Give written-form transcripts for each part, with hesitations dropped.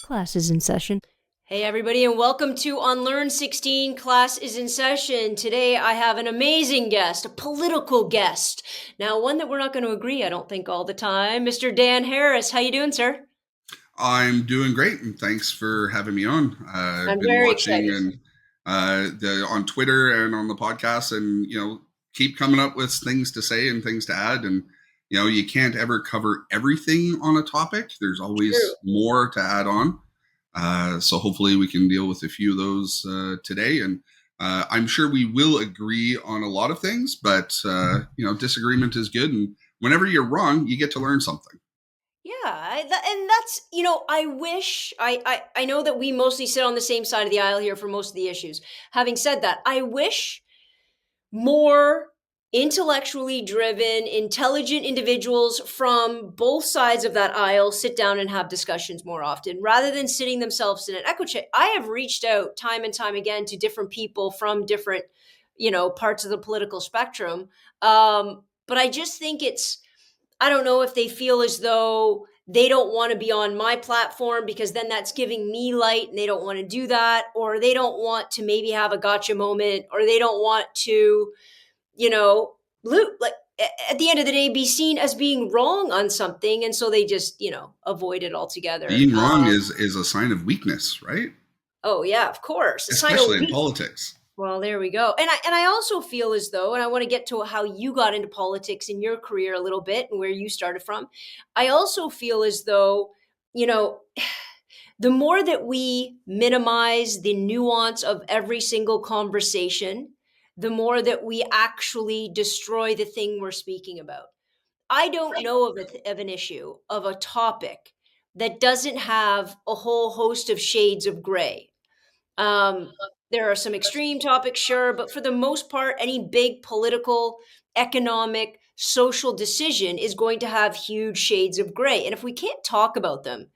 Class is in session. Hey everybody, and welcome to Unlearn 16. Class is in session. Today I have an amazing guest, a political guest. Now, one that we're not going to agree, I don't think, all the time. Mr. Dan Harris. How you doing, sir? I'm doing great, and thanks for having me on. I've I'm been very watching excited. and on Twitter and on the podcast, and keep coming up with things to say and things to add. And you can't ever cover everything on a topic. There's True. always more to add on. So hopefully we can deal with a few of those today, and I'm sure we will agree on a lot of things. But disagreement is good, and whenever you're wrong, you get to learn something. Yeah, and that's, I wish, I know that we mostly sit on the same side of the aisle here for most of the issues. Having said that, I wish more intellectually driven, intelligent individuals from both sides of that aisle sit down and have discussions more often rather than sitting themselves in an echo chamber. I have reached out time and time again to different people from different, parts of the political spectrum. But I just think I don't know if they feel as though they don't want to be on my platform because then that's giving me light and they don't want to do that, or they don't want to maybe have a gotcha moment, or they don't want to, you know, loot, like at the end of the day, be seen as being wrong on something. And so they just, avoid it altogether. Being wrong is a sign of weakness, right? Oh, yeah, of course. A sign of Especially in weakness. politics. Well, there we go. And I also feel as though, and I want to get to how you got into politics in your career a little bit and where you started from. I also feel as though, you know, the more that we minimize the nuance of every single conversation, the more that we actually destroy the thing we're speaking about. I don't know of an issue, of a topic that doesn't have a whole host of shades of gray. um, there are some extreme topics, sure, but for the most part, any big political, economic, social decision is going to have huge shades of gray. And if we can't talk about them,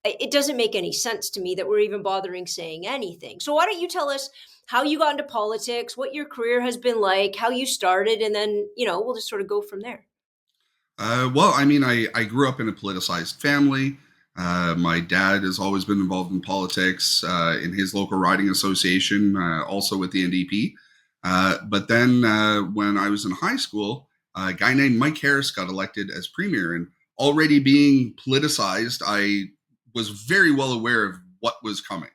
it doesn't make any sense to me that we're even bothering saying anything. So why don't you tell us how you got into politics, what your career has been like, how you started, and then, we'll just sort of go from there. Well, I mean, I grew up in a politicized family. My dad has always been involved in politics in his local riding association, also with the NDP. But then when I was in high school, a guy named Mike Harris got elected as premier. And already being politicized, I was very well aware of what was coming.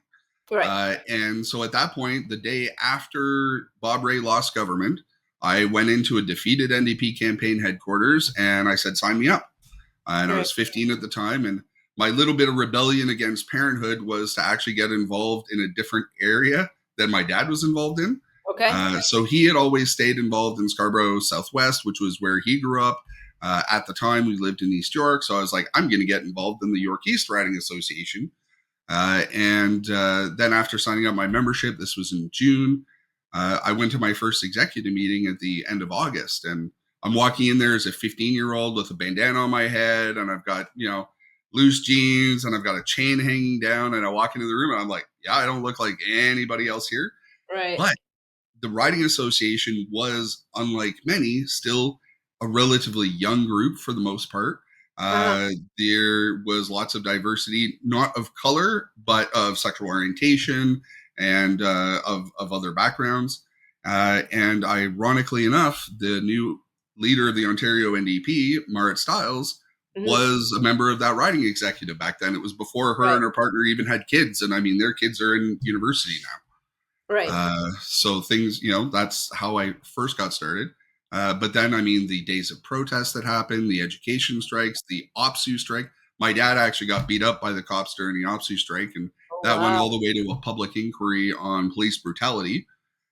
Right. And so at that point, the day after Bob Rae lost government, I went into a defeated NDP campaign headquarters and I said, sign me up. And I Right. was 15 at the time. And my little bit of rebellion against parenthood was to actually get involved in a different area than my dad was involved in. Okay. So he had always stayed involved in Scarborough Southwest, which was where he grew up. At the time, we lived in East York. So I was like, I'm going to get involved in the York East Riding Association. And then after signing up my membership, this was in June, I went to my first executive meeting at the end of August. And I'm walking in there as a 15-year-old with a bandana on my head, and I've got, loose jeans, and I've got a chain hanging down. And I walk into the room and I'm like, yeah, I don't look like anybody else here. Right. But the Riding Association was, unlike many, still a relatively young group for the most part. Uh-huh. There was lots of diversity, not of color, but of sexual orientation and of other backgrounds. And ironically enough, the new leader of the Ontario NDP, Marit Stiles, Mhm. was a member of that riding executive back then. It was before her Right. and her partner even had kids. And I mean, their kids are in university now. Right. So things, that's how I first got started. But then, I mean, the days of protest that happened, the education strikes, the OPSU strike. My dad actually got beat up by the cops during the OPSU strike, and Oh, that went wow. all the way to a public inquiry on police brutality.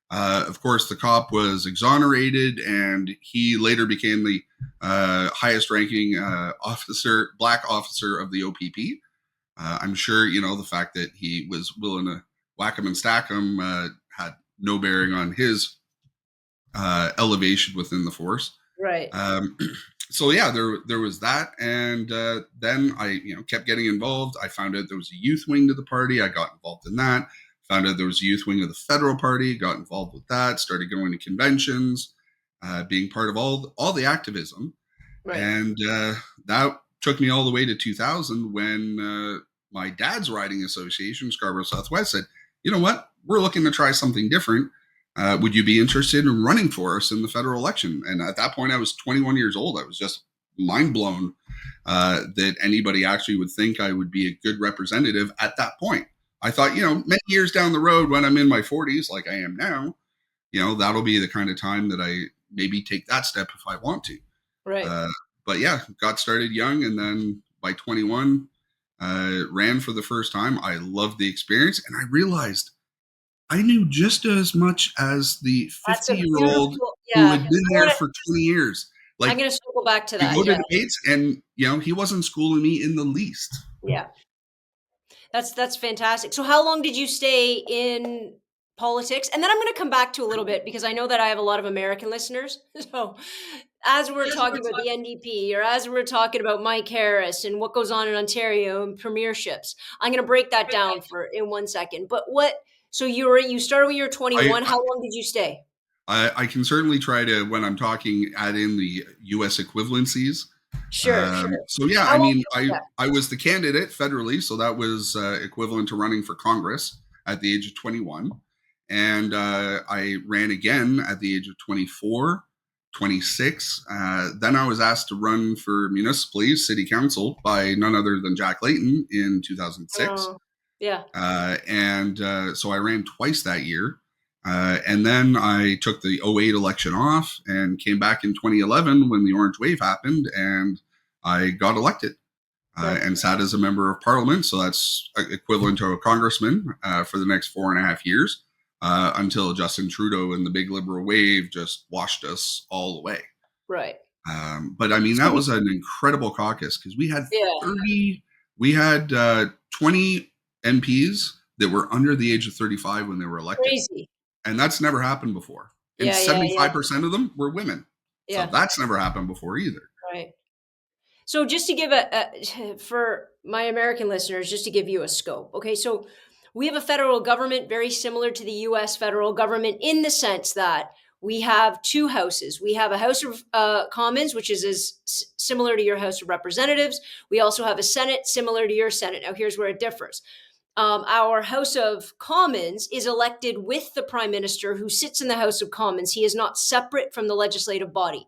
Of course, the cop was exonerated, and he later became the highest ranking black officer of the OPP. I'm sure, the fact that he was willing to whack him and stack him had no bearing on his elevation within the force. Right. Um, so yeah, there was that, and then I kept getting involved. I found out there was a youth wing to the party. I got involved in that. Found out there was a youth wing of the federal party. Got involved with that. Started going to conventions, being part of all the activism, Right. and that took me all the way to 2000 when my dad's riding association, Scarborough Southwest, said, you know what, we're looking to try something different. Would you be interested in running for us in the federal election? And at that point, I was 21 years old. I was just mind blown that anybody actually would think I would be a good representative at that point. I thought, many years down the road when I'm in my 40s, like I am now, that'll be the kind of time that I maybe take that step if I want to. Right. Uh, but yeah, got started young, and then by 21, ran for the first time. I loved the experience, and I realized I knew just as much as the That's a 50-year-old beautiful, who had yeah. been there for 20 years. I'm Like, gonna circle back to we that. go to Yeah. debates, and he wasn't schooling me in the least. Yeah. That's fantastic. So how long did you stay in politics? And then I'm going to come back to a little bit because I know that I have a lot of American listeners. So as we're talking about the NDP or as we're talking about Mike Harris and what goes on in Ontario and premierships, I'm going to break that down for in 1 second. But so you started when you were I 21. How long did you stay? I can certainly try to, when I'm talking, add in the U.S. equivalencies. Sure, sure. So yeah, I How long? mean, I Yeah, I was the candidate federally, so that was equivalent to running for Congress at the age of 21, and I ran again at the age of 24, 26. Then I was asked to run for municipally city council by none other than Jack Layton in 2006. oh, yeah, And so I ran twice that year. And then I took the '08 election off and came back in 2011 when the Orange Wave happened, and I got elected right, and sat as a member of parliament. So that's equivalent to a congressman for the next 4.5 years until Justin Trudeau and the big liberal wave just washed us all away. right. But I mean, that So was an incredible caucus because yeah, we had 20 MPs that were under the age of 35 when they were elected. crazy. And that's never happened before. And Yeah, yeah, yeah, 75% of them were women. So yeah. that's never happened before either. Right. So just to give for my American listeners, just to give you a scope. Okay, so we have a federal government very similar to the U.S. federal government in the sense that we have two houses. We have a House of Commons, which is similar to your House of Representatives. We also have a Senate similar to your Senate. Now, here's where it differs. Our House of Commons is elected with the Prime Minister who sits in the House of Commons. He is not separate from the legislative body.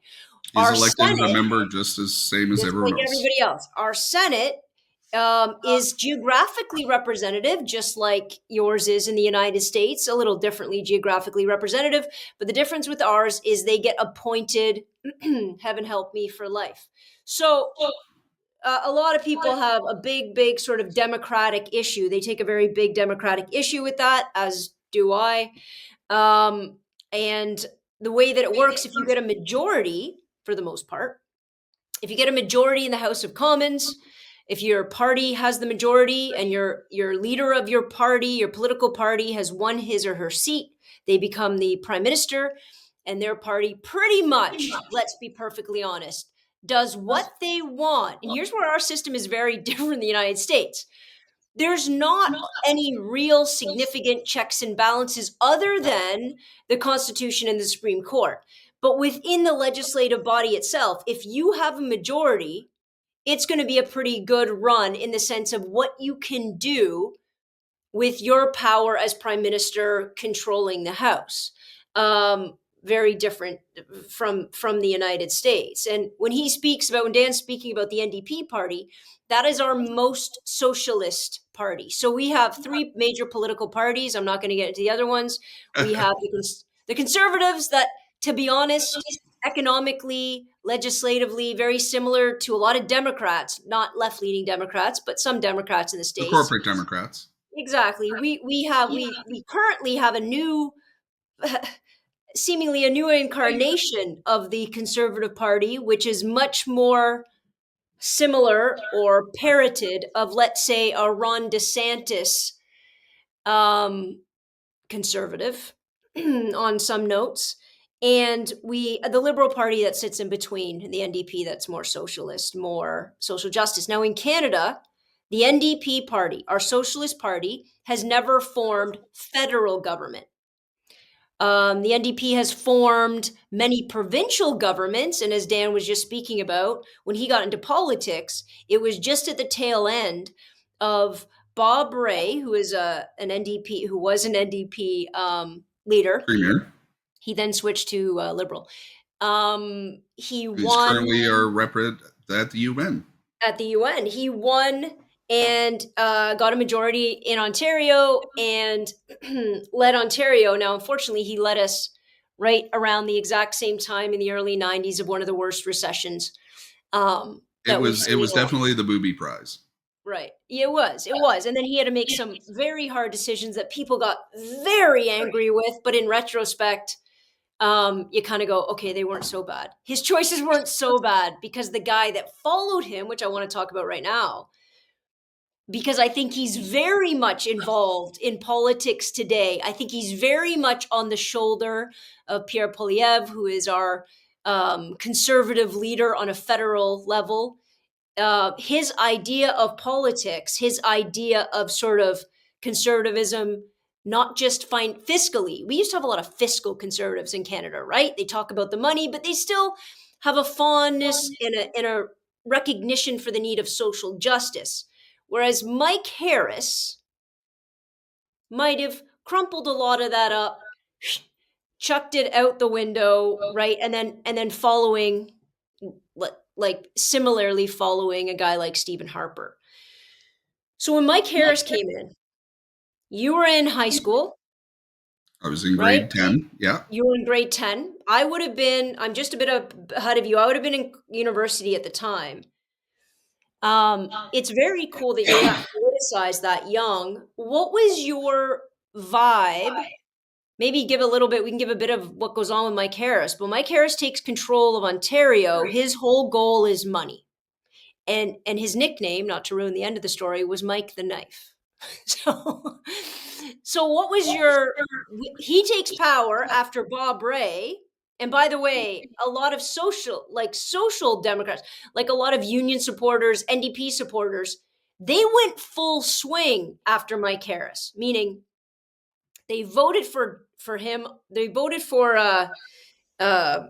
He's Our elected as a Senate, member just as same as just like everyone else. everybody else. Our Senate is geographically representative, just like yours is in the United States, a little differently geographically representative. But the difference with ours is they get appointed, heaven help me, for life. So a lot of people have a big sort of democratic issue. They take a very big democratic issue with that, as do I. And the way that it works, if you get a majority, for the most part, if you get a majority in the House of Commons, if your party has the majority and your leader of your party, your political party has won his or her seat, they become the prime minister, and their party pretty much, let's be perfectly honest, does what they want. And here's where our system is very different in the United States. There's not any real significant checks and balances other than the Constitution and the Supreme Court. But within the legislative body itself, if you have a majority, it's going to be a pretty good run in the sense of what you can do with your power as prime minister controlling the House. Very different from the United States. And when when Dan's speaking about the NDP party, that is our most socialist party. So we have three major political parties. I'm not going to get into the other ones. We have the conservatives that, to be honest, economically, legislatively, very similar to a lot of Democrats, not left-leaning Democrats, but some Democrats in the The states. corporate Democrats. Exactly. We currently have a new, seemingly a new incarnation of the Conservative Party, which is much more similar or parroted of, let's say, a Ron DeSantis um, conservative on some notes, and the Liberal Party that sits in between, the NDP that's more socialist, more social justice. Now in Canada, the NDP party, our socialist party, has never formed federal government. The NDP has formed many provincial governments, and as Dan was just speaking about, when he got into politics, it was just at the tail end of Bob Ray, who is an NDP, who was an NDP leader, Premier. he then switched to Liberal. He He's won currently our rep at the UN. at the UN. He won and got a majority in Ontario and led Ontario. Now, unfortunately, he led us right around the exact same time in the early 90s of one of the worst recessions that we've It seen in was a while. definitely the booby prize. Right. Yeah, it was. It was. And then he had to make some very hard decisions that people got very angry with. But in retrospect, you kind of go, okay, they weren't so bad. His choices weren't so bad because the guy that followed him, which I want to talk about right now, because I think he's very much involved in politics today. I think he's very much on the shoulder of Pierre Poilievre, who is our conservative leader on a federal level. His idea of politics, his idea of sort of conservatism, not just fiscally. We used to have a lot of fiscal conservatives in Canada, right? They talk about the money, but they still have a fondness and a recognition for the need of social justice. Whereas Mike Harris might have crumpled a lot of that up, chucked it out the window, right? And then following, like similarly following a guy like Stephen Harper. So when Mike Harris came in, you were in high school, I was in right? grade 10. Yeah. You were in grade 10. I would have been, I'm just a bit ahead of you. I would have been in university at the time. It's very cool that you got politicized that young. What was your vibe? Maybe give a little bit, we can give a bit of what goes on with Mike Harris. But Mike Harris takes control of Ontario. His whole goal is money. And his nickname, not to ruin the end of the story, was Mike the Knife. So, so what was your? He takes power after Bob Ray, and by the way, a lot of social Democrats, like a lot of union supporters, NDP supporters, they went full swing after Mike Harris, meaning they voted for him. They voted for uh, the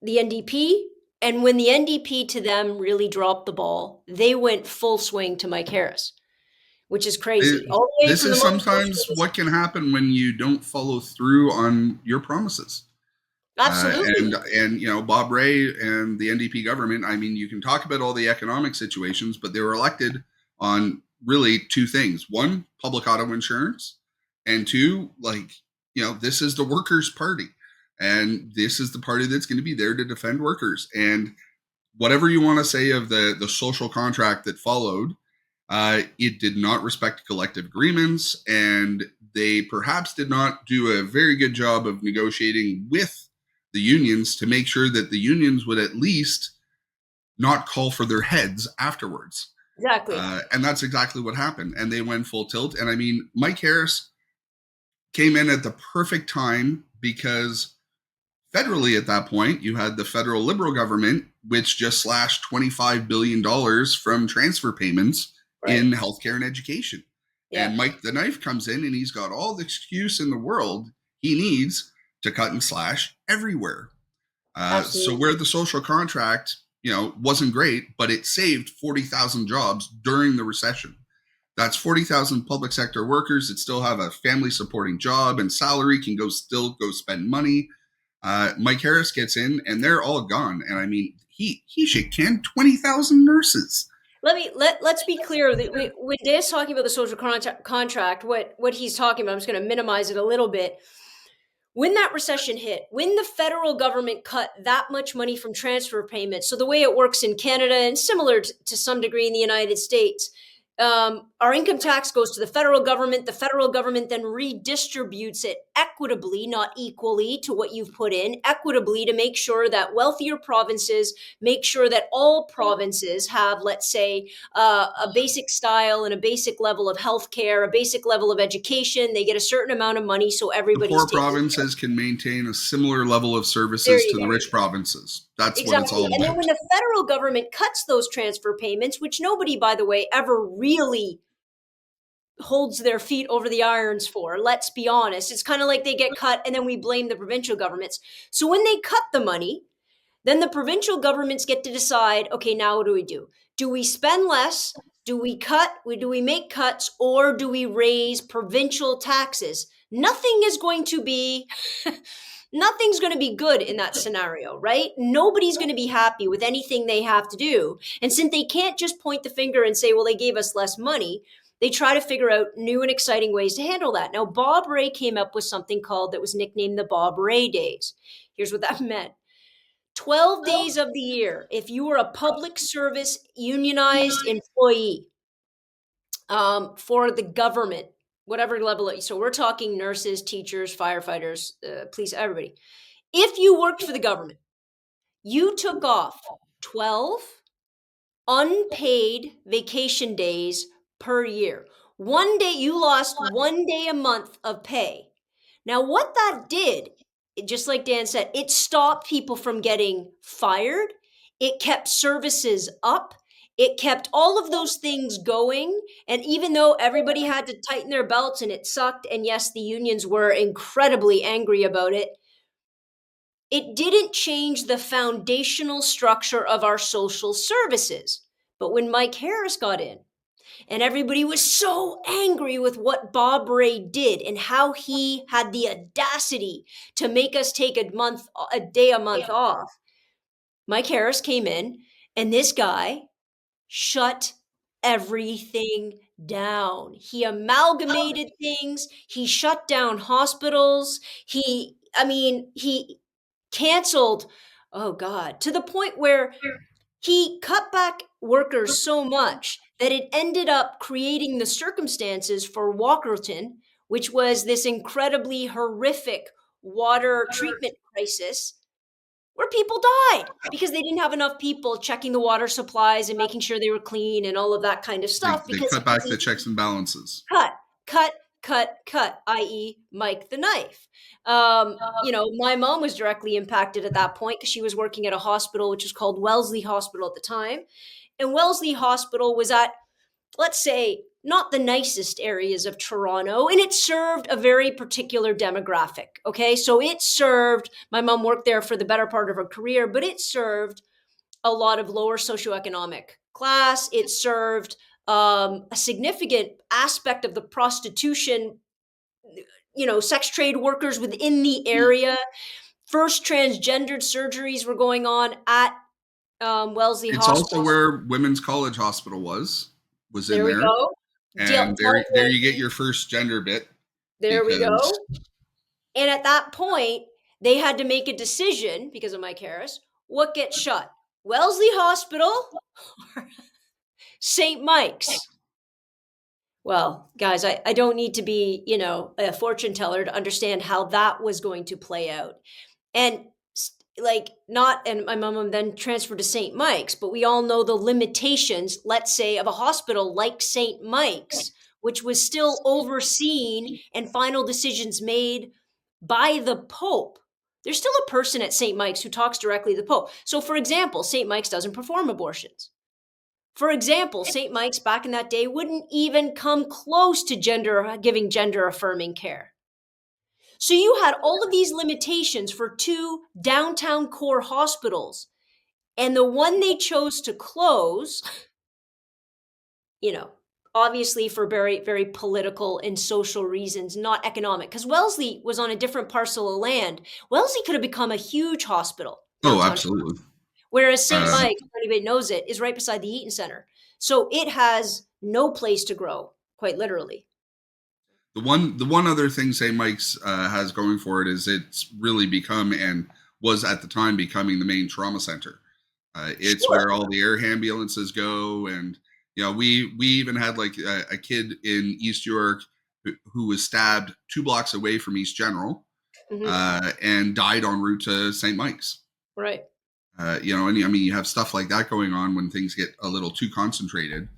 NDP. And when the NDP to them really dropped the ball, they went full swing to Mike Harris, which is crazy. All the way This from the is most sometimes what can happen when you don't follow through on your promises. absolutely. And you know, Bob Ray and the NDP government, I mean, you can talk about all the economic situations, but they were elected on really two things: one, public auto insurance, and two, like, you know, this is the workers' party, and this is the party that's going to be there to defend workers. And whatever you want to say of the social contract that followed, it did not respect collective agreements, and they perhaps did not do a very good job of negotiating with the unions to make sure that the unions would at least not call for their heads afterwards. Exactly. And that's exactly what happened. And they went full tilt. And I mean, Mike Harris came in at the perfect time because federally at that point, you had the federal Liberal government, which just slashed $25 billion from transfer payments Right. in healthcare and education. Yeah. And Mike the Knife comes in and he's got all the excuse in the world he needs to cut and slash everywhere. So Absolutely. where the social contract, you know, wasn't great, but it saved 40,000 jobs during the recession. That's 40,000 public sector workers that still have a family supporting job and salary can still go spend money. Mike Harris gets in and they're all gone. And I mean, he should can 20,000 nurses. Let's be clear that when Dan's talking about the social contract, what he's talking about, I'm just going to minimize it a little bit. When that recession hit, when the federal government cut that much money from transfer payments, so the way it works in Canada and similar to some degree in the United States, our income tax goes to the federal government. The federal government then redistributes it equitably, not equally to what you've put in, equitably to make sure that wealthier provinces make sure that all provinces have, let's say, a basic style and a basic level of healthcare, a basic level of education. They get a certain amount of money so The everybody's poor taken. provinces can maintain a similar level of There services you to the go. rich provinces. That's what it's Exactly. all And then about. when the federal government cuts those transfer payments, which nobody, by the way, ever really holds their feet over the irons for, let's be honest. It's kind of like they get cut and then we blame the provincial governments. So when they cut the money, then the provincial governments get to decide, okay, now what do we do? Do we spend less Do we make cuts, or do we raise provincial taxes? Nothing's going to be good in that scenario, right? Nobody's going to be happy with anything they have to do. And since they can't just point the finger and say, well, they gave us less money, they try to figure out new and exciting ways to handle that. Now, Bob Ray came up with something called that was nicknamed the Bob Ray Days. Here's what that meant. 12 days of the year, if you were a public service unionized employee, for the government, whatever level. So we're talking nurses, teachers, firefighters, police, everybody. If you worked for the government, you took off 12 unpaid vacation days per year. One day, you lost 1 day a month of pay. Now, what that did, just like Dan said, it stopped people from getting fired. It kept services up. It kept all of those things going. And even though everybody had to tighten their belts and it sucked, and yes, the unions were incredibly angry about it, it didn't change the foundational structure of our social services. But when Mike Harris got in, and everybody was so angry with what Bob Ray did and how he had the audacity to make us take a day a month off, Mike Harris came in, and this guy shut everything down. He amalgamated things. He shut down hospitals. He canceled, oh God, to the point where he cut back workers so much that it ended up creating the circumstances for Walkerton, which was this incredibly horrific water treatment crisis where people died because they didn't have enough people checking the water supplies and making sure they were clean and all of that kind of stuff They because cut back the checks and balances. cut, cut, i.e., Mike the Knife. My mom was directly impacted at that point because she was working at a hospital, which was called Wellesley Hospital at the time. And Wellesley Hospital was at, let's say, not the nicest areas of Toronto, and it served a very particular demographic. Okay, so my mom worked there for the better part of her career, but it served a lot of lower socioeconomic class. It served a significant aspect of the prostitution, sex trade workers within the area. First transgendered surgeries were going on at Wellesley It's also Hospital. where Women's College Hospital was in There we there, go. and there you get your first gender bit There we because go. And at that point, they had to make a decision because of Mike Harris. What gets shut? Wellesley Hospital or St. Mike's? Well, guys, I don't need to be, a fortune teller to understand how that was going to play out. And and my mom then transferred to St. Mike's, but we all know the limitations, let's say, of a hospital like St. Mike's, which was still overseen and final decisions made by the Pope. There's still a person at St. Mike's who talks directly to the Pope. So, for example, St. Mike's doesn't perform abortions. For example, St. Mike's back in that day wouldn't even come close to giving gender affirming care. So you had all of these limitations for two downtown core hospitals. And the one they chose to close, you know, obviously for very, very political and social reasons, not economic, because Wellesley was on a different parcel of land. Wellesley could have become a huge hospital oh, downtown. absolutely. Whereas St. Mike's, if anybody knows it, is right beside the Eaton Center. So it has no place to grow, quite literally. The one other thing St. Mike's has going for it is it's really become, and was at the time becoming, the main trauma center. It's Sure. where all the air ambulances go, and we even had like a kid in East York who was stabbed 2 blocks away from East General, and died en route to St. Mike's. Right. And I mean, you have stuff like that going on when things get a little too concentrated.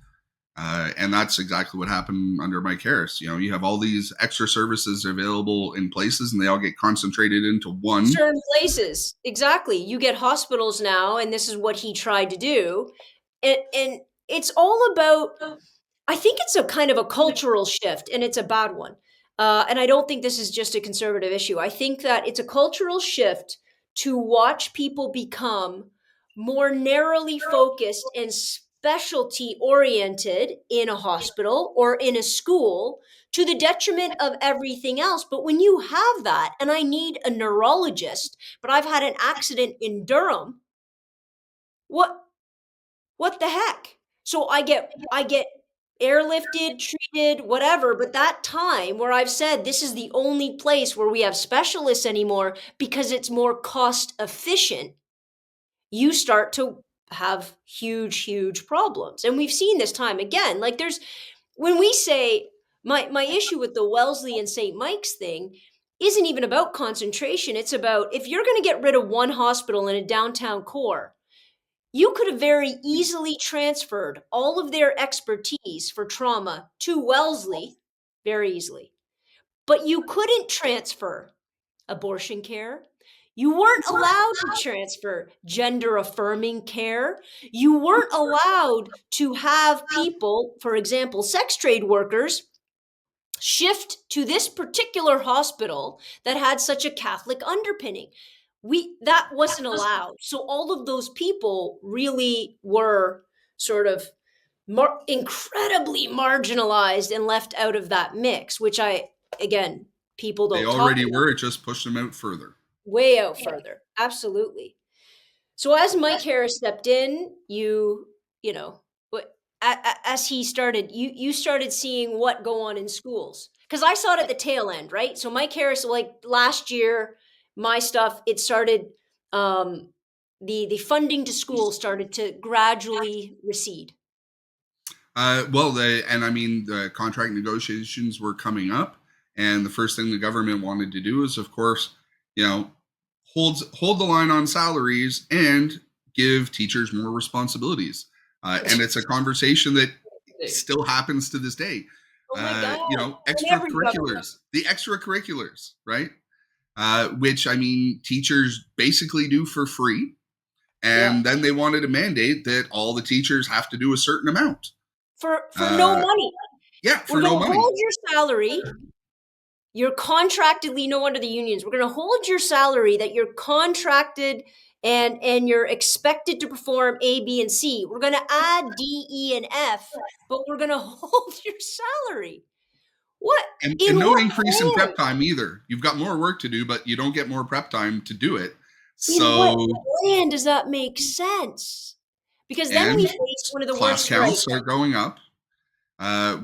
And that's exactly what happened under Mike Harris. You have all these extra services available in places, and they all get concentrated into one. Certain places. Exactly. You get hospitals now, and this is what he tried to do. And it's all about, I think it's a kind of a cultural shift, and it's a bad one. And I don't think this is just a conservative issue. I think that it's a cultural shift to watch people become more narrowly focused and specialty oriented in a hospital or in a school to the detriment of everything else. But when you have that, and I need a neurologist, but I've had an accident in Durham, what what the heck? So I get airlifted, treated, whatever, but that time where I've said this is the only place where we have specialists anymore because it's more cost efficient, you start to have huge problems. And we've seen this time again. Like there's when we say my issue with the Wellesley and St. Mike's thing isn't even about concentration. It's about if you're going to get rid of one hospital in a downtown core, you could have very easily transferred all of their expertise for trauma to Wellesley very easily. But you couldn't transfer abortion care. You weren't allowed to transfer gender affirming care. You weren't allowed to have people, for example, sex trade workers, shift to this particular hospital that had such a Catholic underpinning. That wasn't allowed. So all of those people really were sort of incredibly marginalized and left out of that mix, which again, people They don't talk already about. were. It just pushed them out further. Way out further. Absolutely. So as Mike Harris stepped in, you know, as he started, you started seeing what go on in schools because I saw it at the tail end, right? So Mike Harris, like last year, my stuff, it started. The funding to schools started to gradually recede. And I mean, the contract negotiations were coming up, and the first thing the government wanted to do is, of course, you know, hold the line on salaries and give teachers more responsibilities. And it's a conversation that still happens to this day. Oh my God! In every government, The extracurriculars, right? Which I mean, teachers basically do for free, yeah, and then they wanted to mandate that all the teachers have to do a certain amount. for no Uh, money. yeah, We're for going no to money. hold your salary. You're contractedly no under the unions. We're going to hold your salary that you're contracted and you're expected to perform A, B, and C. We're going to add D, E, and F, but we're going to hold your salary. What And in no what increase in land? prep time either. You've got more work to do, but you don't get more prep time to do it. In what So, land does that make sense? Because then and we face one of the class worst counts strikes. start going up.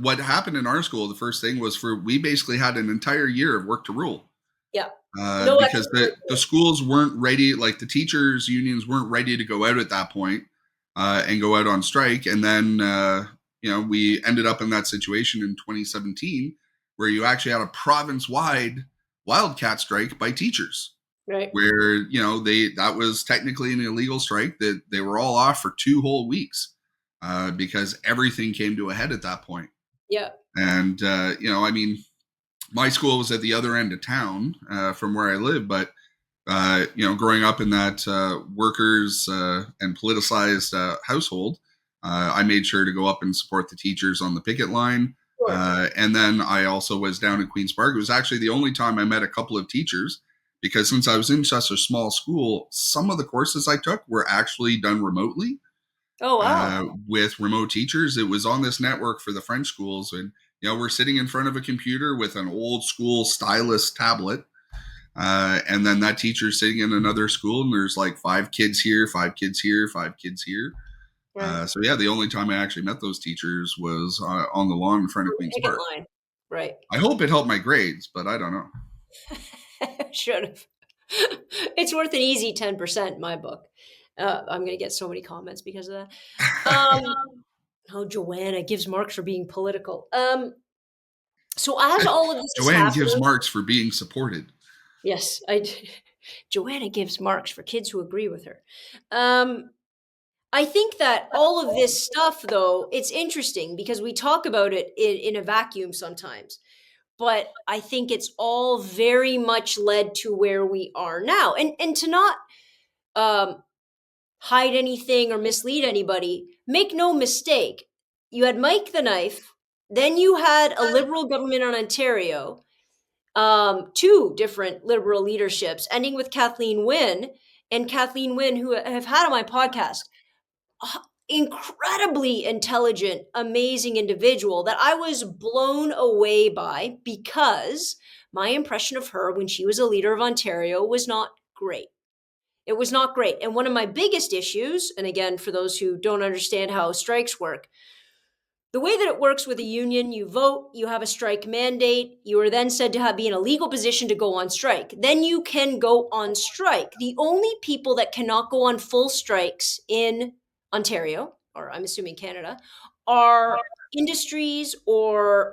What happened in our school, the first thing was we basically had an entire year of work to rule. Yeah, no Because the extra. schools weren't ready, like the teachers' unions weren't ready to go out at that point, and go out on strike. And then, we ended up in that situation in 2017 where you actually had a province wide wildcat strike by teachers, Right. where, that was technically an illegal strike that they were all off for 2 whole weeks, because everything came to a head at that point. Yeah. And, I mean, my school was at the other end of town, from where I live, but growing up in that workers and politicized household, I made sure to go up and support the teachers on the picket line. Sure. And then I also was down in Queen's Park. It was actually the only time I met a couple of teachers because since I was in such a small school, some of the courses I took were actually done remotely, Oh wow. with remote teachers. It was on this network for the French schools. And, we're sitting in front of a computer with an old school stylus tablet, and then that teacher's sitting in another school, and there's like 5 kids here, 5 kids here, 5 kids here. Right. So yeah, the only time I actually met those teachers was on the lawn in front of Queens Picket Park. line. Right. I hope it helped my grades, but I don't know. Should have. It's worth an easy 10% in my book. I'm going to get so many comments because of that. Oh, Joanna gives marks for being political. So as all of this is Joanne gives happening, marks for being supported. yes, Joanna gives marks for kids who agree with her. Um, I think that all of this stuff, though, it's interesting because we talk about it in a vacuum sometimes. But I think it's all very much led to where we are now. And to not um, hide anything or mislead anybody, make no mistake. You had Mike the Knife, then you had a liberal government on Ontario, two different liberal leaderships, ending with Kathleen Wynne, and Kathleen Wynne, who I've had on my podcast. incredibly intelligent, amazing individual that I was blown away by because my impression of her when she was a leader of Ontario was not great. It was not great. And one of my biggest issues, and again, for those who don't understand how strikes work, the way that it works with a union, you vote, you have a strike mandate, you are then said to be in a legal position to go on strike. Then you can go on strike. The only people that cannot go on full strikes in Ontario, or I'm assuming Canada, are industries or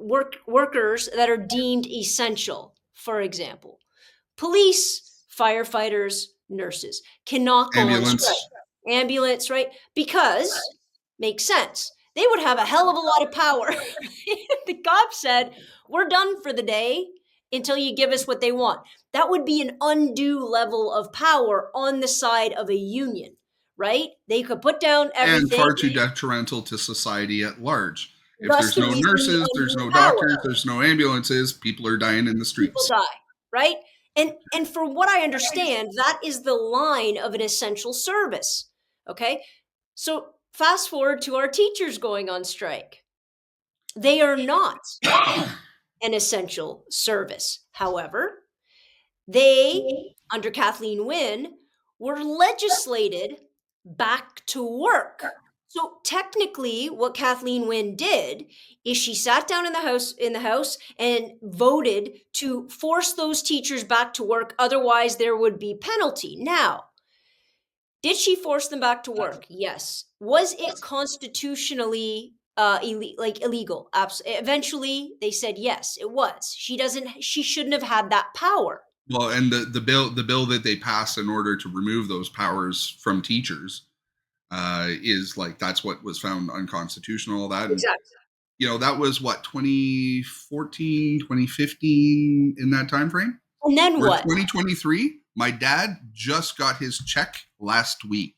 workers that are deemed essential. For example, police, firefighters, nurses cannot go on strike. Ambulance. Ambulance, right? Because makes sense. They would have a hell of a lot of power. The cop said, "We're done for the day until you give us what they want." That would be an undue level of power on the side of a union, right? They could put down And everything. far too detrimental to society at large. If Thus, there's the no reason the nurses, there's undue no doctors, power. there's no ambulances, people are dying in the People streets. die, right? And from what I understand, that is the line of an essential service. Okay? So fast forward to our teachers going on strike. They are not an essential service. However, they, under Kathleen Wynne, were legislated back to work. So technically, what Kathleen Wynne did is she sat down in the house and voted to force those teachers back to work. Otherwise, there would be penalty. Now, did she force them back to work? Yes. Was it constitutionally illegal? Eventually, they said yes, it was. She shouldn't have had that power. Well, and the bill that they passed in order to remove those powers from teachers is like that's what was found unconstitutional. All that, and Exactly. that was what 2014, 2015 in that time frame. And then We're what? 2023. My dad just got his check last week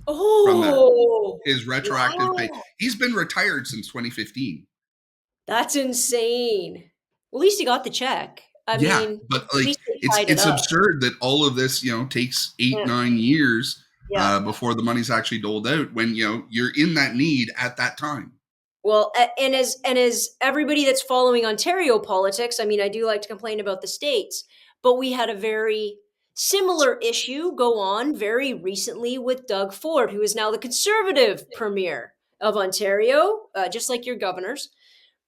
from that. Oh, His retroactive pay. wow. He's been retired since 2015. That's insane. Well, at least he got the check. I Yeah, mean, but at like least they it's tied it it's up. absurd that all of this takes eight Yeah. 9 years Yeah. before the money's actually doled out when you're in that need at that time. Well, and as everybody that's following Ontario politics, I mean, I do like to complain about the states, but we had a very similar issue go on very recently with Doug Ford, who is now the Conservative Premier of Ontario, just like your governors,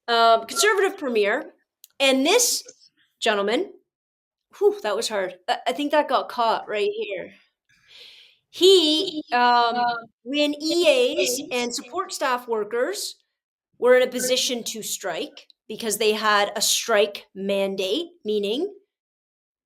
Conservative Premier, and this gentleman. Whew, that was hard. I think that got caught right here. He, when EAs and support staff workers were in a position to strike because they had a strike mandate, meaning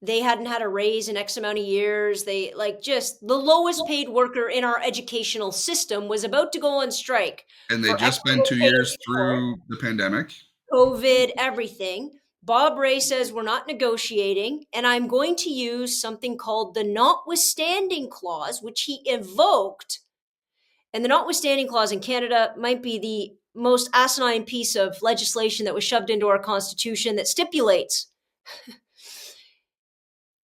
they hadn't had a raise in X amount of years. They like just the lowest paid worker in our educational system was about to go on strike And they for just spent equitable 2 pay and years support, through the pandemic. COVID, everything. Bob Ray says we're not negotiating, and I'm going to use something called the notwithstanding clause, which he evoked. And the notwithstanding clause in Canada might be the most asinine piece of legislation that was shoved into our constitution that stipulates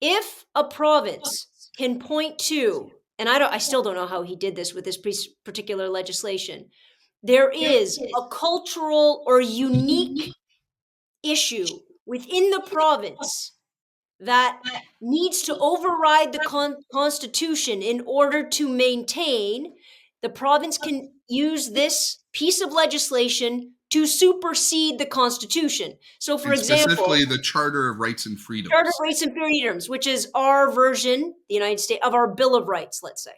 if a province can point to, and I still don't know how he did this with this particular legislation, there is a cultural or unique issue within the province that needs to override the Constitution in order to maintain, the province can use this piece of legislation to supersede the Constitution. So, for And example, specifically the Charter of Rights and Charter of Freedoms. Rights and Freedoms, which is our version, the United States, of our Bill of Rights, let's say.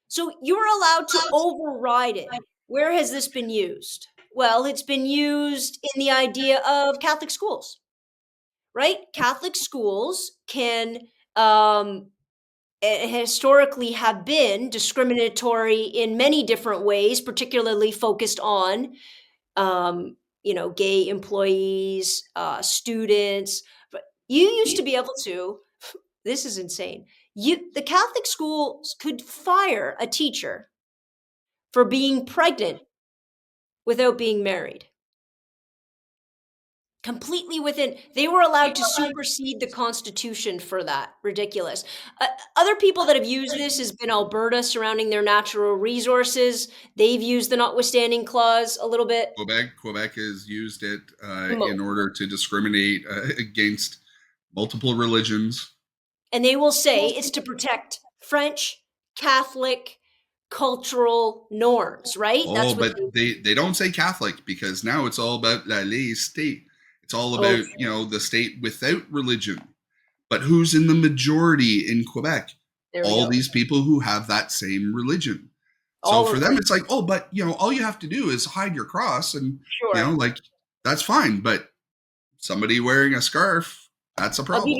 So, you're allowed to override it. Where has this been used? Well, it's been used in the idea of Catholic schools, right? Catholic schools can historically have been discriminatory in many different ways, particularly focused on gay employees, students. But you used to be able to. This is insane. The Catholic schools could fire a teacher for being pregnant without being married. Completely within. They were allowed to supersede the Constitution for that. Ridiculous. Other people that have used this has been Alberta surrounding their natural resources. They've used the notwithstanding clause a little bit. Quebec has used it in Mo- order to discriminate against multiple religions. And they will say it's to protect French, Catholic, cultural norms, right? Oh, That's what but they. they don't say Catholic because now it's all about la lay state. It's all Oh, about the state without religion. But who's in the majority in Quebec? there we All go. these people who have that same religion. So All for are them, Christian. it's like, oh, but all you have to do is hide your cross, and Sure. like that's fine. But somebody wearing a scarf, that's a problem.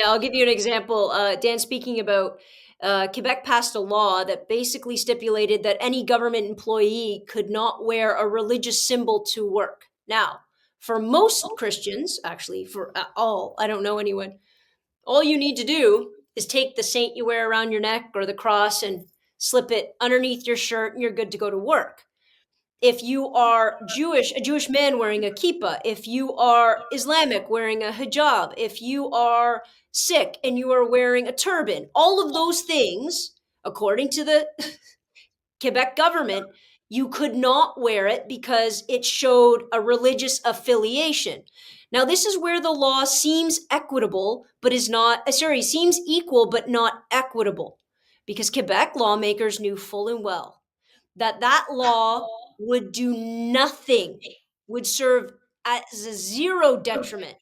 I'll give you an example. Dan, speaking about Quebec passed a law that basically stipulated that any government employee could not wear a religious symbol to work. Now, for most Christians, actually, for all, I don't know anyone, all you need to do is take the saint you wear around your neck or the cross and slip it underneath your shirt, and you're good to go to work. If you are Jewish, a Jewish man wearing a kippah, if you are Islamic wearing a hijab, if you are Sikh and you are wearing a turban, all of those things, according to the Quebec government, you could not wear it because it showed a religious affiliation. Now, this is where the law seems equitable, but is not, seems equal, but not equitable, because Quebec lawmakers knew full and well that that law would do nothing, would serve as a zero detriment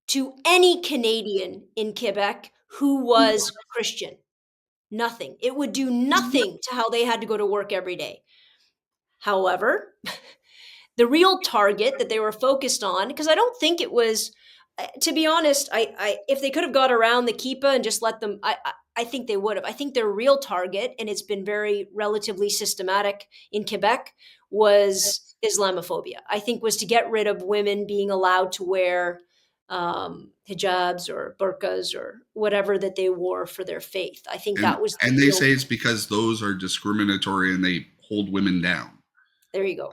to any Canadian in Quebec who was Christian. Nothing. It would do nothing to how they had to go to work every day. However, the real target that they were focused on, because I don't think it was, to be honest, I if they could have got around the Keepa and just let them, I think they would have. I think their real target, and it's been very relatively systematic in Quebec, was Islamophobia. I think was to get rid of women being allowed to wear hijabs or burqas or whatever that they wore for their faith. I think that was the And they real. say it's because those are discriminatory and they hold women down. There you go.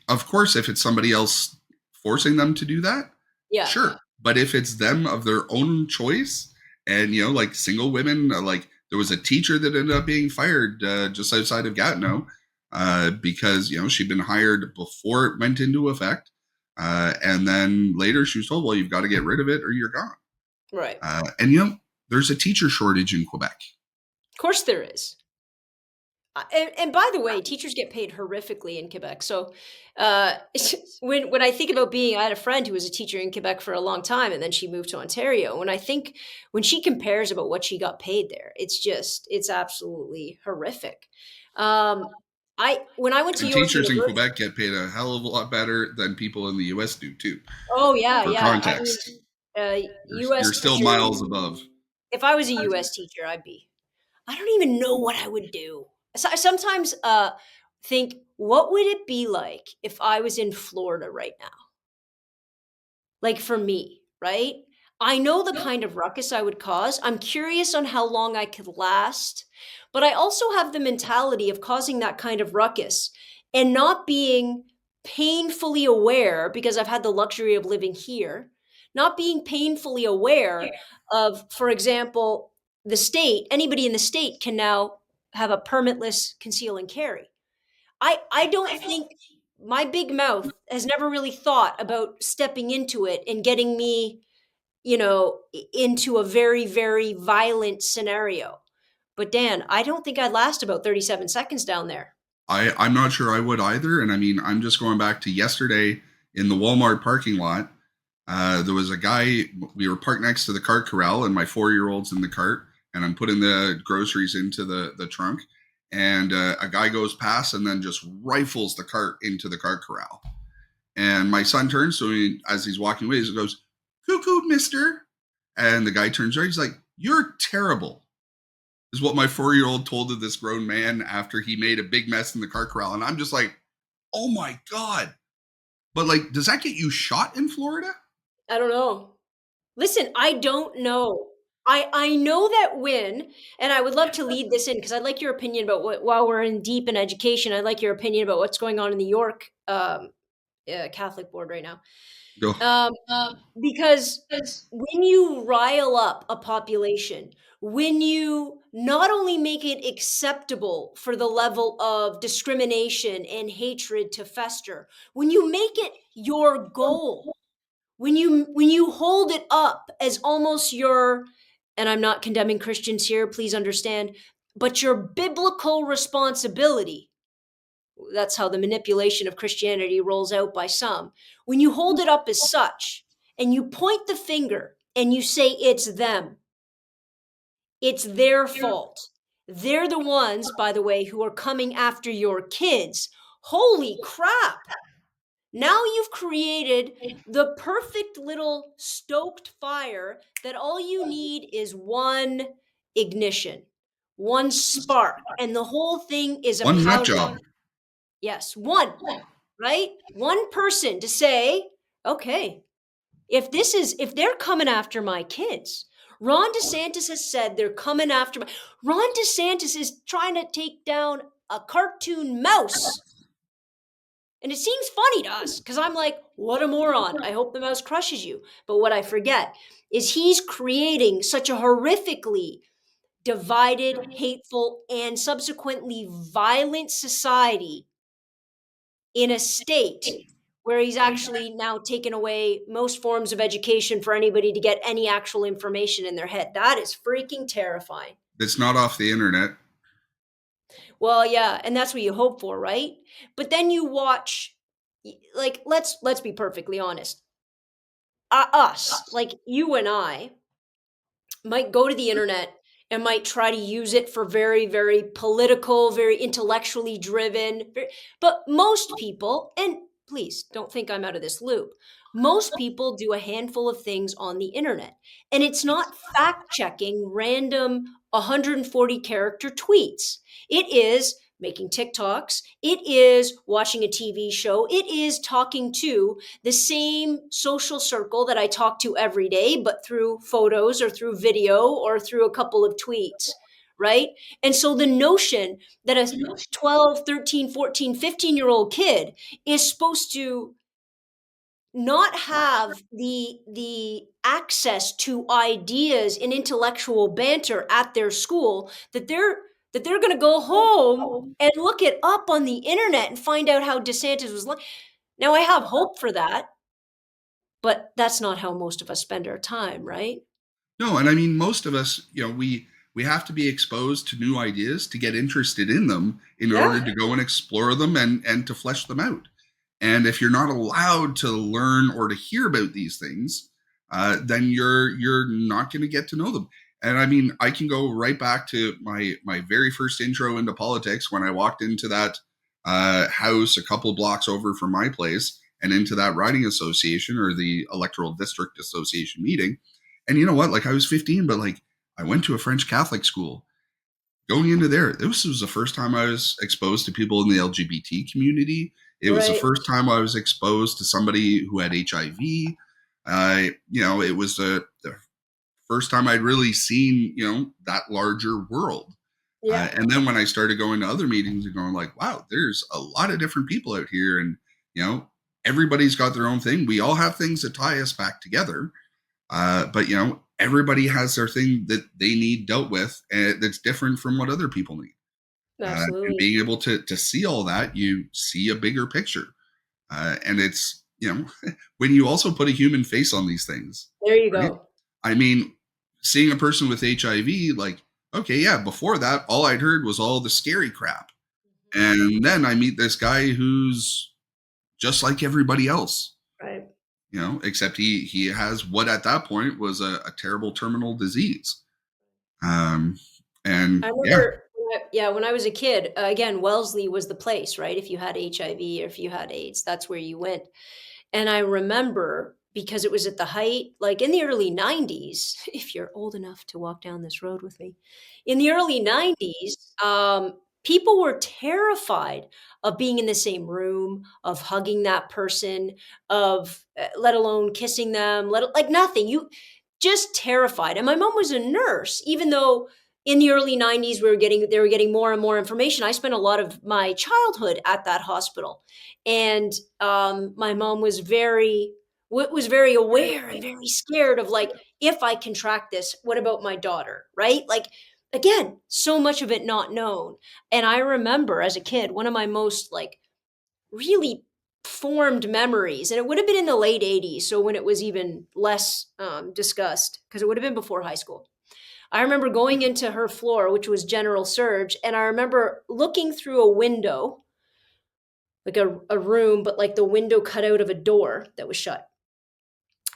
Of course, if it's somebody else forcing them to do that, Yeah. sure. But if it's them of their own choice, and like single women, like there was a teacher that ended up being fired just outside of Gatineau because she'd been hired before it went into effect, and then later she was told, "Well, you've got to get rid of it or you're gone." Right. And there's a teacher shortage in Quebec. Of course there is. And by the way, teachers get paid horrifically in Quebec. So uh, when I think about being, I had a friend who was a teacher in Quebec for a long time, and then she moved to Ontario. When she compares about what she got paid there, it's absolutely horrific. I when I went to And York teachers in University. Quebec get paid a hell of a lot better than people in the U.S. do too. Oh yeah, For yeah. I mean, context, U.S. you're still teacher. miles above. If I was a U.S. teacher, I don't even know what I would do. So I sometimes think, what would it be like if I was in Florida right now? Like for me, right? I know the kind of ruckus I would cause. I'm curious on how long I could last, but I also have the mentality of causing that kind of ruckus and not being painfully aware, because I've had the luxury of living here, not being painfully aware of, for example, the state, anybody in the state can now have a permitless conceal and carry. I don't think my big mouth has never really thought about stepping into it and getting me, into a very, very violent scenario. But Dan, I don't think I'd last about 37 seconds down there. I'm not sure I would either. And I mean, I'm just going back to yesterday in the Walmart parking lot. There was a guy, we were parked next to the cart corral, and my 4-year-old's in the cart, and I'm putting the groceries into the trunk. And a guy goes past and then just rifles the cart into the cart corral. And my son turns to me as he's walking away. He goes, "Cuckoo, mister." And the guy turns around. He's like, "You're terrible," is what my 4-year-old told to this grown man after he made a big mess in the car corral. And I'm just like, oh my God. But like, does that get you shot in Florida? I don't know. Listen, I don't know. I know that and I would love to lead this in because I'd like your opinion about while we're in deep in education, I'd like your opinion about what's going on in the York Catholic board right now. Go. Um, because when you rile up a population, when you not only make it acceptable for the level of discrimination and hatred to fester, when you make it your goal, when you hold it up as almost your, and I'm not condemning Christians here, please understand, but your biblical responsibility, that's how the manipulation of Christianity rolls out by some. When you hold it up as such and you point the finger and you say it's them, it's their fault. They're the ones, by the way, who are coming after your kids. Holy crap. Now you've created the perfect little stoked fire that all you need is one ignition, one spark, and the whole thing is a One nut powder. job. Yes, one, right? One person to say, okay, if they're coming after my kids, Ron DeSantis has said they're coming after my, Ron DeSantis is trying to take down a cartoon mouse. And it seems funny to us because I'm like, what a moron. I hope the mouse crushes you. But what I forget is he's creating such a horrifically divided, hateful, and subsequently violent society in a state where he's actually now taken away most forms of education for anybody to get any actual information in their head. That is freaking terrifying. It's not off the internet. Well, yeah, and that's what you hope for, right? But then you watch, like, let's be perfectly honest. Us, like you and I, might go to the internet and might try to use it for very, very political, very intellectually driven. But most people, and please don't think I'm out of this loop, most people do a handful of things on the internet. And it's not fact checking random 140 character tweets. It is making TikToks. It is watching a TV show. It is talking to the same social circle that I talk to every day, but through photos or through video or through a couple of tweets, right? And so the notion that a 12, 13, 14, 15-year-old kid is supposed to not have the access to ideas and intellectual banter at their school, that they're going to go home and look it up on the internet and find out how DeSantis was like. Now I have hope for that, but that's not how most of us spend our time, right? No, and I mean most of us, we have to be exposed to new ideas to get interested in them in Yeah, order to go and explore them and to flesh them out. And if you're not allowed to learn or to hear about these things, then you're not going to get to know them. And I mean, I can go right back to my very first intro into politics when I walked into that house a couple blocks over from my place and into that riding association or the electoral district association meeting. And you know what? Like I was 15, but like I went to a French Catholic school. Going into there, this was the first time I was exposed to people in the LGBT community. It was the right. first time I was exposed to somebody who had HIV. It was the first time I'd really seen, that larger world. Yeah, And then when I started going to other meetings and going like, wow, there's a lot of different people out here. And, you know, everybody's got their own thing. We all have things that tie us back together. But everybody has their thing that they need dealt with, and that's different from what other people need. And absolutely. being able to see all that, you see a bigger picture. And it's when you also put a human face on these things, There you right? go. I mean, seeing a person with HIV, like, okay, yeah, before that, all I'd heard was all the scary crap, and then I meet this guy who's just like everybody else, Right. except he has what at that point was a terrible terminal disease. Um, and I yeah, remember, yeah, when I was a kid, again, Wellesley was the place, right? If you had HIV or if you had AIDS, that's where you went. And I remember because it was at the height, like in the early 90s, if you're old enough to walk down this road with me, in the early 90s, people were terrified of being in the same room, of hugging that person, of let alone kissing them, like nothing. You just terrified. And my mom was a nurse, even though in the early 90s they were getting more and more information. I spent a lot of my childhood at that hospital, and my mom was very aware and very scared of, like, if I contract this, what about my daughter, right? Like, again, so much of it not known. And I remember as a kid, one of my most, like, really formed memories, and it would have been in the late 80s, so when it was even less discussed, because it would have been before high school. I remember going into her floor, which was general surge, and I remember looking through a window, like a room, but like the window cut out of a door that was shut.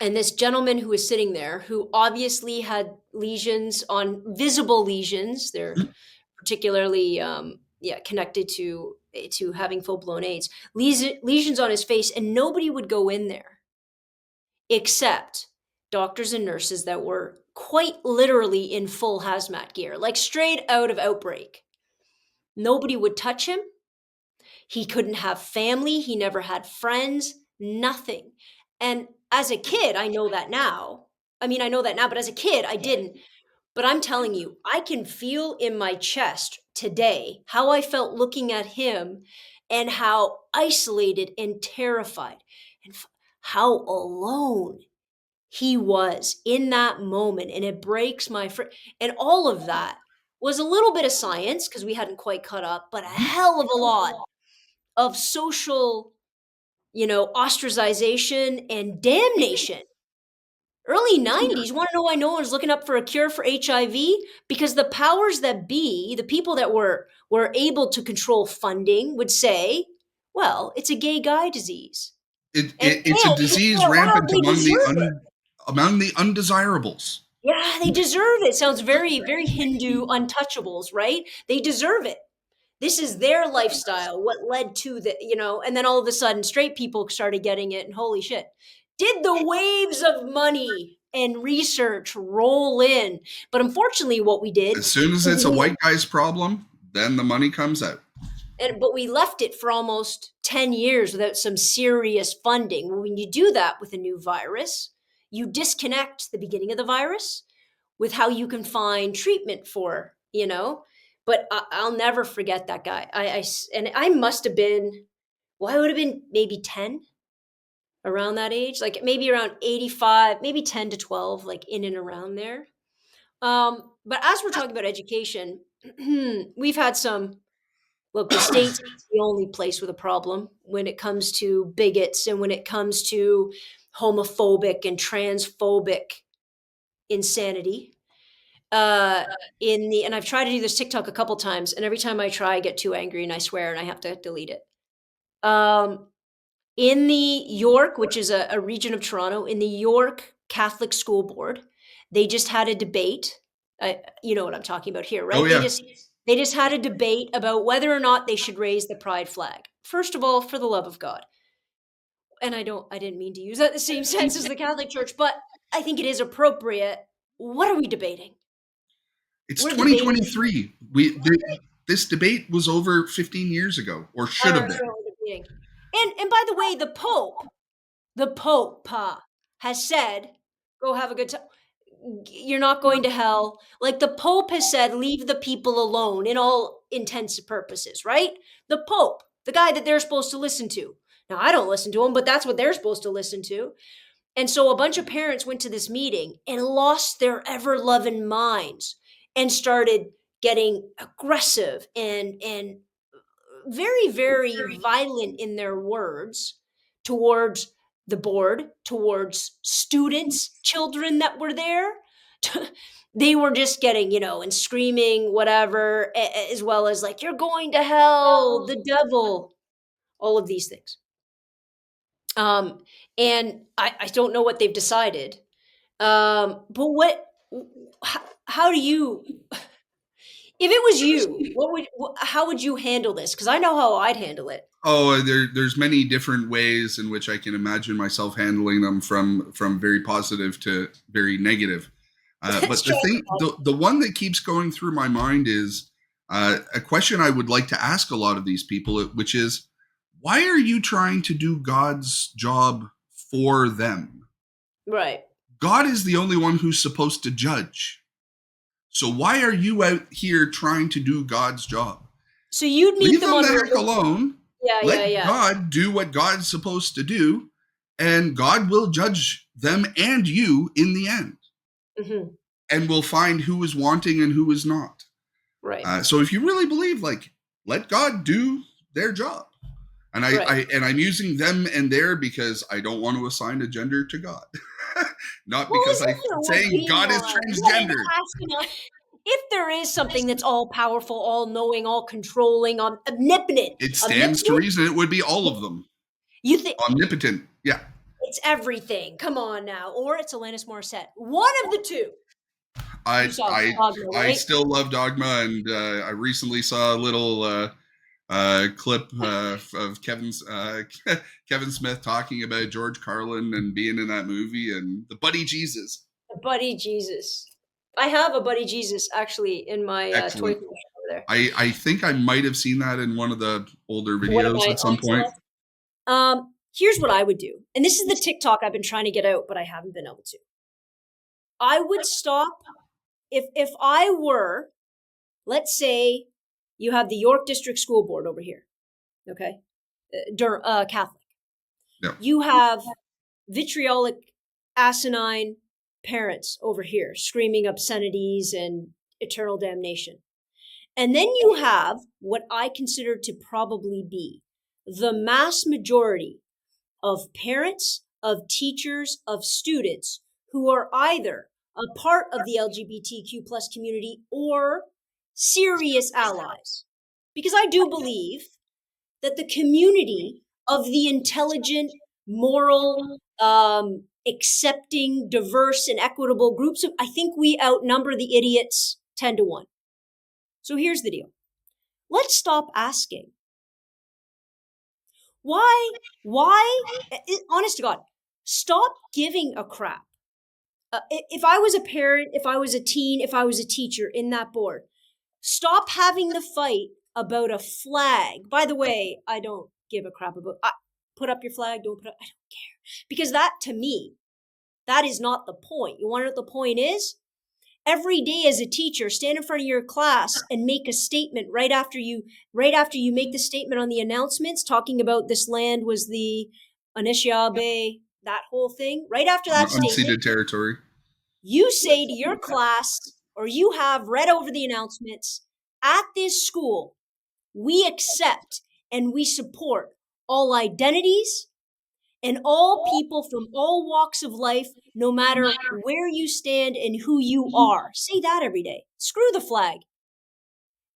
And this gentleman who was sitting there, who obviously had lesions on visible lesions, they're particularly yeah, connected to having full blown AIDS, lesions on his face, and nobody would go in there except doctors and nurses that were quite literally in full hazmat gear, like straight out of Outbreak. Nobody would touch him. He couldn't have family. He never had friends, nothing. And as a kid, I know that now. I mean, I know that now, but as a kid, I didn't. But I'm telling you, I can feel in my chest today how I felt looking at him, and how isolated and terrified and how alone he was in that moment. And it breaks my and all of that was a little bit of science because we hadn't quite caught up, but a hell of a lot of social, ostracization and damnation. Early 90s, want to know why no one was looking up for a cure for HIV? Because the powers that be, the people that were able to control funding, would say, well, it's a gay guy disease. It's a And disease out loud, rampant they deserve it. among the undesirables. Yeah, they deserve it. Sounds very, very Hindu untouchables, right? They deserve it. This is their lifestyle, what led to and then all of a sudden straight people started getting it, and holy shit. Did the waves of money and research roll in? But unfortunately, what we did As soon as is it's a white guy's problem, then the money comes out. but we left it for almost 10 years without some serious funding. Well, when you do that with a new virus, you disconnect the beginning of the virus with how you can find treatment for. But I'll never forget that guy. And I must have been, well, I would have been maybe 10, around that age, like maybe around 85, maybe 10 to 12, like in and around there. But as we're talking about education, we've had some, look, the state's the only place with a problem when it comes to bigots and when it comes to homophobic and transphobic insanity. And I've tried to do this TikTok a couple times, and every time I try, I get too angry and I swear and I have to delete it. Um, in the York, which is a region of Toronto, in the York Catholic School Board, they just had a debate. You know what I'm talking about here, Oh right? They yeah, just they just had a debate about whether or not they should raise the pride flag. First of all, for the love of God, and I didn't mean to use that in the same sense as the Catholic Church, but I think it is appropriate. What are we debating? it's We're debating. 2023. This debate was over 15 years ago, or I should don't have know been. what we're debating. And by the way, the Pope has said, "Go have a good time. You're not going to hell." Like, the Pope has said, "Leave the people alone," in all intents and purposes, right? The Pope, the guy that they're supposed to listen to. Now, I don't listen to him, but that's what they're supposed to listen to. And so a bunch of parents went to this meeting and lost their ever loving minds and started getting aggressive and very, very violent in their words towards the board, towards students, children that were there. They were just getting, and screaming, whatever, as well as like, "You're going to hell, the devil," all of these things. Um, and I don't know what they've decided. But how do you, if it was you, how would you handle this? Because I know how I'd handle it. Oh, there's many different ways in which I can imagine myself handling them, from very positive to very negative. But the Strong. thing, the one that keeps going through my mind is a question I would like to ask a lot of these people, which is, why are you trying to do God's job for them? Right. God is the only one who's supposed to judge. So why are you out here trying to do God's job? So you'd meet Leave them them on the heck religion. alone. Yeah, yeah, Let yeah. God do what God's supposed to do, and God will judge them and you in the end, Mhm. and will find who is wanting and who is not. Right, So if you really believe, like, let God do their job. And right. I'm using them and their because I don't want to assign a gender to God, not Well, because as I if there would saying be God is one. What an transgendered. asinine. If there is something that's all powerful, all knowing, all controlling, omnipotent, It stands to omnipotent, reason it would be all of them. you think Omnipotent, yeah. it's everything. Come on now. Or it's Alanis Morissette. One of the two. You I saw I Dogma, I right? still love Dogma, and I recently saw a little clip of Kevin Smith talking about George Carlin and being in that movie and the Buddy Jesus. Buddy Jesus. I have a Buddy Jesus actually in my toy Excellent. collection over there. I think I might have seen that in one of the older One of videos my at some aunts point. has. Here's what I would do. And this is the TikTok I've been trying to get out, but I haven't been able to. I would stop if I were, let's say you have the York District School Board over here, okay? Catholic. Yeah. You have vitriolic, asinine parents over here screaming obscenities and eternal damnation. And then you have what I consider to probably be the mass majority of parents, of teachers, of students who are either a part of the LGBTQ plus community or serious allies. Because I do believe that the community of the intelligent, moral, accepting, diverse, and equitable groups, I think we outnumber the idiots 10 to 1. So here's the deal. Let's stop asking. Why? Why? Honest to God, stop giving a crap. If I was a parent, if I was a teen, if I was a teacher in that board, stop having the fight about a flag. By the way, I don't give a crap about. Put up your flag. Don't put up. I don't care because that to me, that is not the point. You want to know what the point is? Every day as a teacher, stand in front of your class and make a statement right after you make the statement on the announcements talking about this land was the Anishinaabe, that whole thing. Right after that statement, Unceded territory. you say to your class, or you have read over the announcements, at this school, we accept and we support all identities and all people from all walks of life, no matter where you stand and who you are. Say that every day. Screw the flag.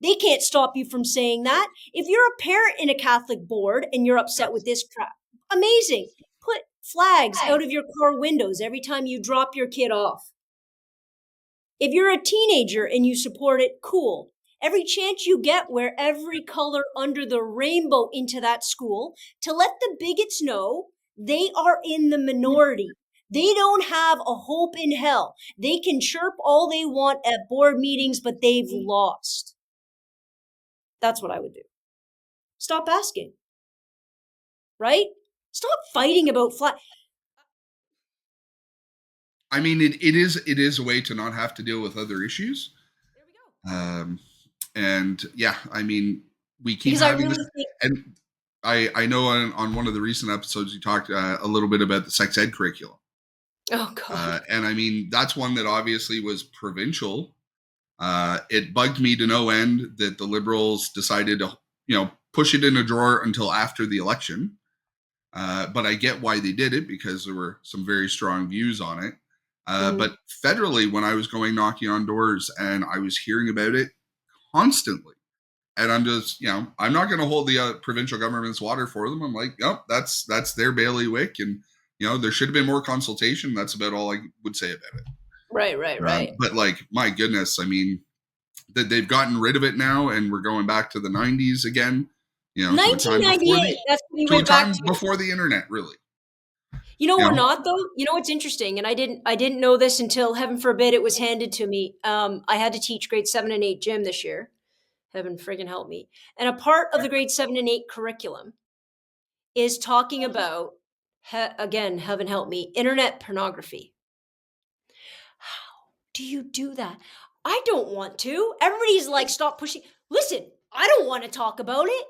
They can't stop you from saying that. If you're a parent in a Catholic board and you're upset with this crap, amazing. Put flags out of your car windows every time you drop your kid off. If you're a teenager and you support it, cool. Every chance you get, wear every color under the rainbow into that school to let the bigots know they are in the minority. They don't have a hope in hell. They can chirp all they want at board meetings, but they've lost. That's what I would do. Stop asking, right? Stop fighting about flat. I mean, it is a way to not have to deal with other issues. There we go. Um, and yeah, I mean, we keep Because I having this, really think, and I know on one of the recent episodes you talked a little bit about the sex ed curriculum, oh God. and I mean that's one that obviously was provincial. It bugged me to no end that the Liberals decided to push it in a drawer until after the election. But I get why they did it because there were some very strong views on it. Mhm. But federally, when I was going knocking on doors and I was hearing about it constantly, and I'm just, I'm not going to hold the provincial government's water for them. I'm like, yep, that's their bailiwick, and there should have been more consultation. That's about all I would say about it. Right, right, right. But like, my goodness, I mean, that they've gotten rid of it now, and we're going back to the '90s again. To a time before the 1998. That's what we to a went back time to. before the internet, really. You know, You we're know, not though. You know what's interesting, and I didn't know this until heaven forbid it was handed to me. I had to teach grade 7 and 8 gym this year. Heaven friggin' help me. And a part of the grade 7 and 8 curriculum is talking about again, heaven help me, internet pornography. How do you do that? I don't want to. Everybody's like, stop pushing. Listen, I don't want to talk about it.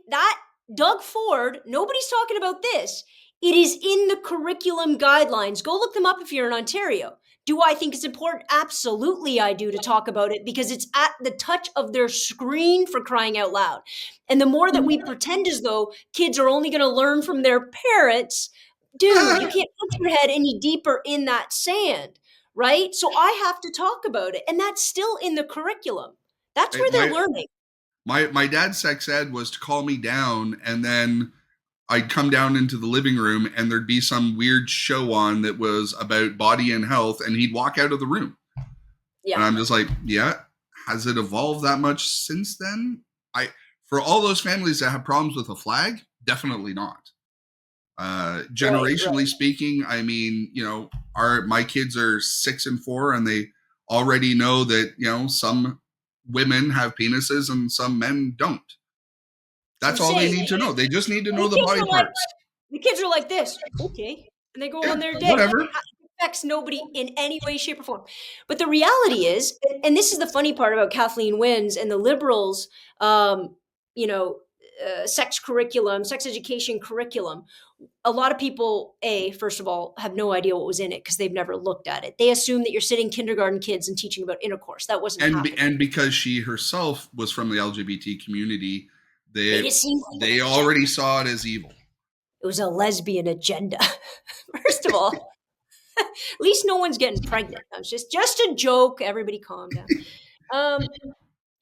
That Doug Ford, nobody's talking about this. It is in the curriculum guidelines. Go look them up if you're in Ontario. Do I think it's important? Absolutely, I do, to talk about it because it's at the touch of their screen, for crying out loud. And the more that we pretend as though kids are only going to learn from their parents, dude, you can't put your head any deeper in that sand, right? So I have to talk about it. And that's still in the curriculum. That's where they're my learning. my dad's sex ed was to call me down, and then I'd come down into the living room and there'd be some weird show on that was about body and health, and he'd walk out of the room. And Yeah. I'm just like, yeah, has it evolved that much since then? I For all those families that have problems with a flag, definitely not. Right, right. Generationally speaking, I mean, our my kids are 6 and 4, and they already know that some women have penises and some men don't. That's all they Insane. need to know. They just need to And know the body parts. the kids are like this. Okay. And they go Yeah, on their day. whatever. It affects nobody in any way, shape, or form. But the reality is, and this is the funny part about Kathleen Wynne's and the liberals, um, you know, sex curriculum, sex education curriculum. A lot of people, first of all, have no idea what was in it because they've never looked at it. They assume that you're sitting kindergarten kids and teaching about intercourse. That wasn't happening. And because she herself was from the LGBT community, Made they it seem like they yeah, already saw it as evil. it was a lesbian agenda. First of all, at least no one's getting pregnant. That was just a joke. Everybody calm down. Um,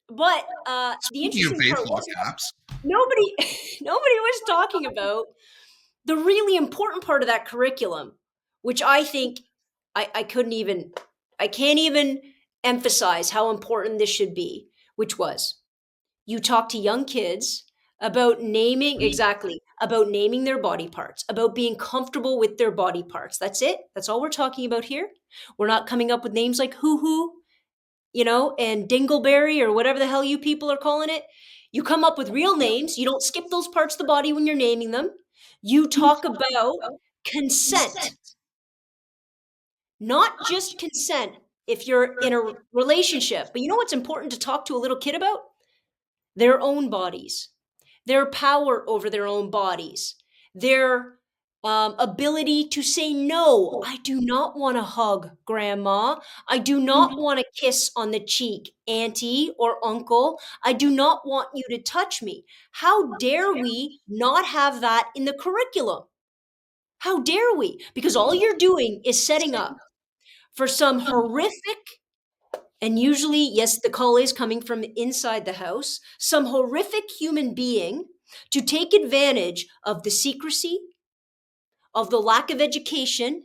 but the Speaking of interesting part faith law was caps, nobody nobody was talking about the really important part of that curriculum, which I think I couldn't even I can't even emphasize how important this should be, which was you talk to young kids about naming exactly about naming their body parts, about being comfortable with their body parts. That's it. That's all we're talking about here. We're not coming up with names like hoo hoo, and dingleberry or whatever the hell you people are calling it. You come up with real names. You don't skip those parts of the body when you're naming them. You talk about consent, not just consent if you're in a relationship. But you know what's important to talk to a little kid about? Their own bodies, their power over their own bodies, their ability to say, no, I do not want to hug grandma. I do not want to kiss on the cheek, auntie or uncle. I do not want you to touch me. How dare we not have that in the curriculum? How dare we? Because all you're doing is setting up for some horrific, and usually, yes, the call is coming from inside the house, some horrific human being to take advantage of the secrecy, of the lack of education,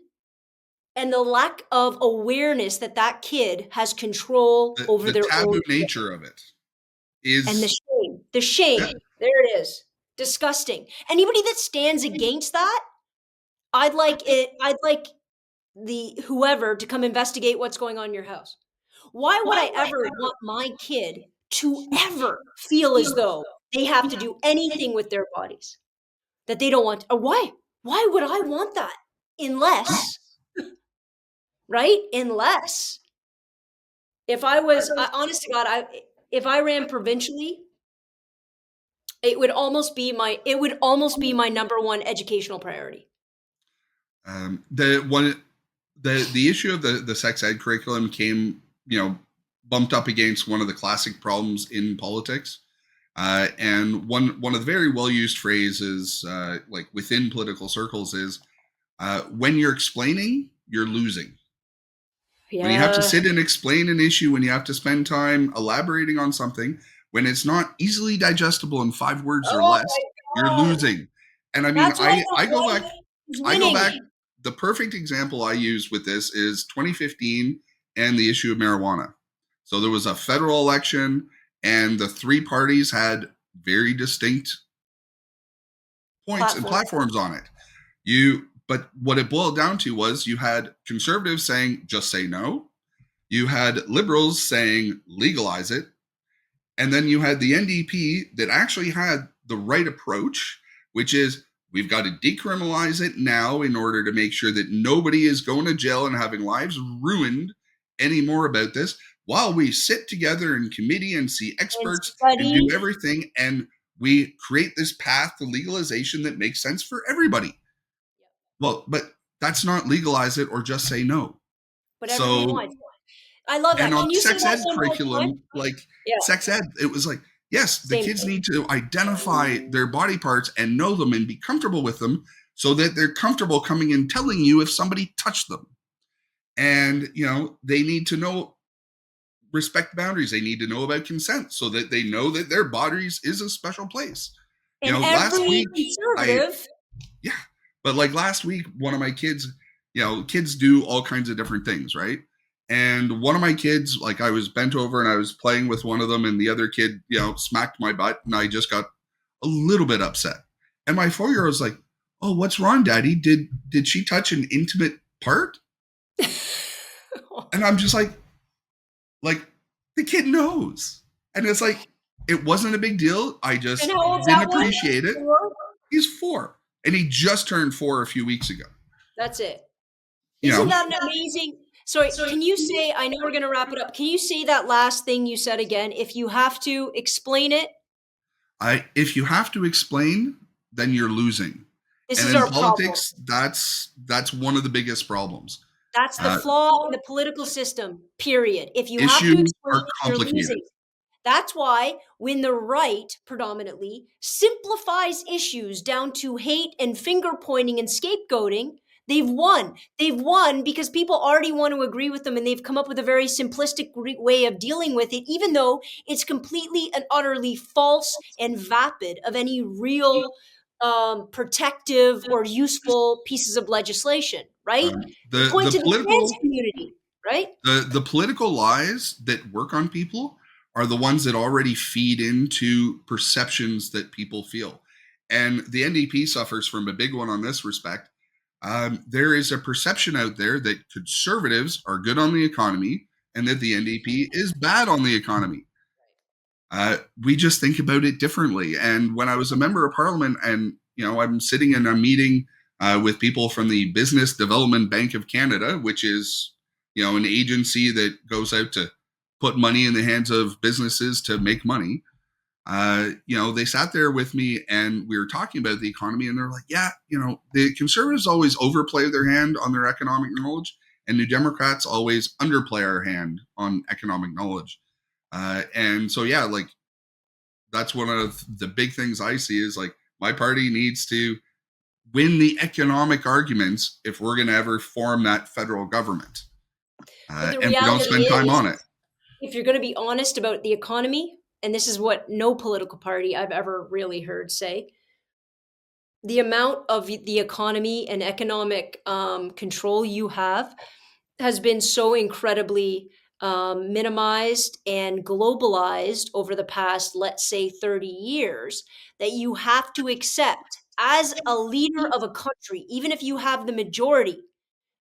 and the lack of awareness that that kid has control over the their own taboo gender. nature of it And is, the yeah, shame, there it is. Disgusting. Anybody that stands against that, I'd like the whoever to come investigate what's going on in your house. Why would I ever want my kid to ever feel as though they have to do anything with their bodies that they don't want? Or why? Why would I want that? Unless, right? Unless if I was, honest to God, if I ran provincially, it would almost be my number one educational priority. the one the issue of the sex ed curriculum came, bumped up against one of the classic problems in politics. And one of the very well used phrases, like within political circles, is when you're explaining, you're losing. When you have to Yeah. sit and explain an issue, when you have to spend time elaborating on something, when it's not easily digestible in 5 words or Oh less, you're my God. losing. And I mean, That's why the I go right back, is I go back. winning. The perfect example I use with this is 2015 and the issue of marijuana. So there was a federal election, and the three parties had very distinct points and Platform. platforms on it. But what it boiled down to was you had conservatives saying just say no, you had liberals saying legalize it, and then you had the NDP that actually had the right approach, which is we've got to decriminalize it now in order to make sure that nobody is going to jail and having lives ruined anymore about this. while we sit together in committee and see And experts and do study. everything, and we create this path to legalization that makes sense for everybody. Well, but that's not legalize it or just say no. But everybody So, wants. I love and that. on Can you say sex that ed one more time? curriculum, like Yeah, sex ed, it was like, yes, the same kids thing. need to identify their body parts and know them and be comfortable with them so that they're comfortable coming and telling you if somebody touched them. And, they need to know respect boundaries. They need to know about consent so that they know that their bodies is a special place. And Last every week, I, conservative, yeah, but like last week, one of my kids, kids do all kinds of different things, right? And one of my kids, like I was bent over and I was playing with one of them, and the other kid, smacked my butt, and I just got a little bit upset. And my 4 year old was like, "Oh, what's wrong, Daddy? Did she touch an intimate part?" And I'm just like the kid knows, and it's like it wasn't a big deal. I and just how old's didn't that one? appreciate it. 4? He's 4, and he just turned 4 a few weeks ago. That's it. You Isn't know, that an amazing? Sorry, can you say, I know we're going to wrap it up. Can you say that last thing you said again? If you have to explain it, I if you have to explain, then you're losing. this And is in our problem. politics, that's one of the biggest problems. That's the Uh, flaw in the political system, period. If you have to Issues explain are it, you're complicated. losing. That's why when the right predominantly simplifies issues down to hate and finger pointing and scapegoating, they've won. They've won because people already want to agree with them and they've come up with a very simplistic way of dealing with it, even though it's completely and utterly false and vapid of any real protective or useful pieces of legislation, right? They The point the to the trans political community, right? the political lies that work on people are the ones that already feed into perceptions that people feel. And the NDP suffers from a big one on this respect. There is a perception out there that conservatives are good on the economy and that the NDP is bad on the economy. We just think about it differently. And when I was a member of parliament and, I'm sitting in a meeting with people from the Business Development Bank of Canada, which is, an agency that goes out to put money in the hands of businesses to make money. They sat there with me and we were talking about the economy, and they're like, yeah, the conservatives always overplay their hand on their economic knowledge, and the Democrats always underplay our hand on economic knowledge. And so, yeah, like that's one of the big things I see is like my party needs to win the economic arguments if we're going to ever form that federal government. But the And we don't reality spend time is, on it. if you're going to be honest about the economy, and this is what no political party I've ever really heard say, the amount of the economy and economic control you have has been so incredibly minimized and globalized over the past, let's say, 30 years, that you have to accept as a leader of a country, even if you have the majority,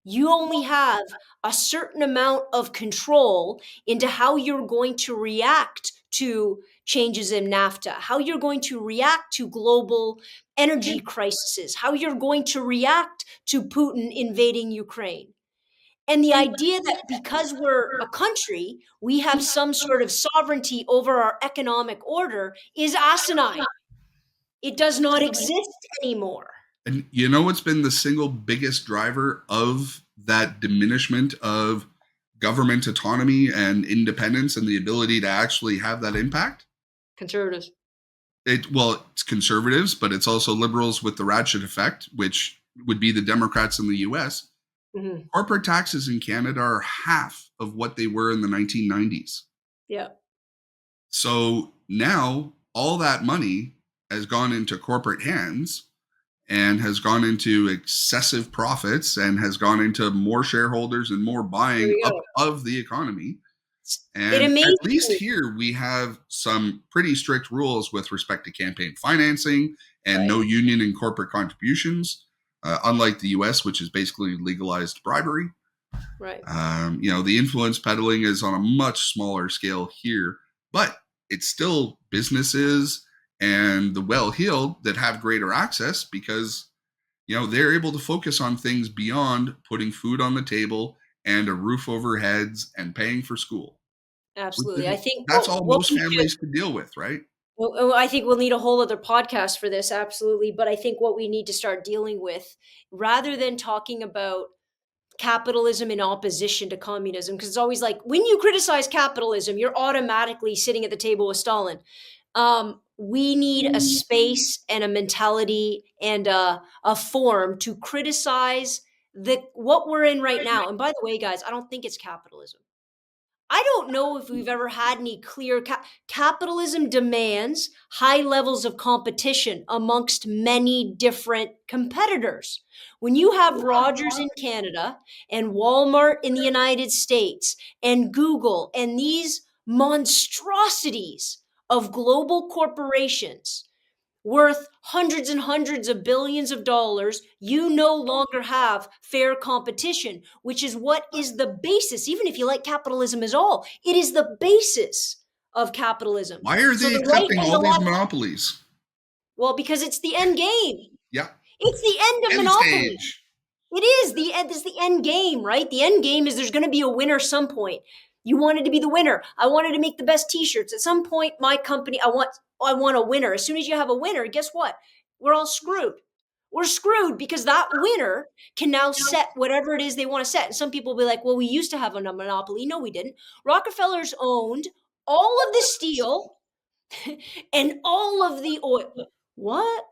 you only have a certain amount of control into how you're going to react to changes in NAFTA, how you're going to react to global energy crises, how you're going to react to Putin invading Ukraine. And the idea that because we're a country, we have some sort of sovereignty over our economic order is asinine. It does not exist anymore. And you know what's been the single biggest driver of that diminishment of government autonomy and independence and the ability to actually have that impact? Conservatives. It's conservatives, but it's also liberals with the ratchet effect, which would be the Democrats in the US. Mhm. Corporate taxes in Canada are half of what they were in the 1990s. Yeah. So now all that money has gone into corporate hands and has gone into excessive profits and has gone into more shareholders and more There buying you up go. of the economy. It And at amazes least me. here we have some pretty strict rules with respect to campaign financing and Right. no union and corporate contributions, unlike the US, which is basically legalized bribery. Right. The influence peddling is on a much smaller scale here, but it's still businesses and the well-heeled that have greater access because they're able to focus on things beyond putting food on the table and a roof over heads and paying for school. Absolutely. I think That's all what most we should families could deal with, right? I think we'll need a whole other podcast for this, absolutely. But I think what we need to start dealing with, rather than talking about capitalism in opposition to communism, because it's always like when you criticize capitalism, you're automatically sitting at the table with Stalin. We need a space and a mentality and a form to criticize the what we're in right now. And by the way, guys, I don't think it's capitalism. I don't know if we've ever had any clear capitalism demands high levels of competition amongst many different competitors. When you have Rogers in Canada and Walmart in the United States and Google and these monstrosities of global corporations worth hundreds and hundreds of billions of dollars, you no longer have fair competition, which is what is the basis, even if you like capitalism as all, it is the basis of capitalism. Why are So they the right accepting and all the these left, monopolies? well, because it's the end game. Yeah. It's the end of End monopoly. stage. It is the end. This is the end game, right? The end game is there's going to be a winner some point. You wanted to be the winner. I wanted to make the best T-shirts. At some point, my company, I want a winner. As soon as you have a winner, guess what? We're all screwed. We're screwed because that winner can now set whatever it is they want to set. And some people will be like, "Well, we used to have a monopoly." No, we didn't. Rockefellers owned all of the steel and all of the oil. What?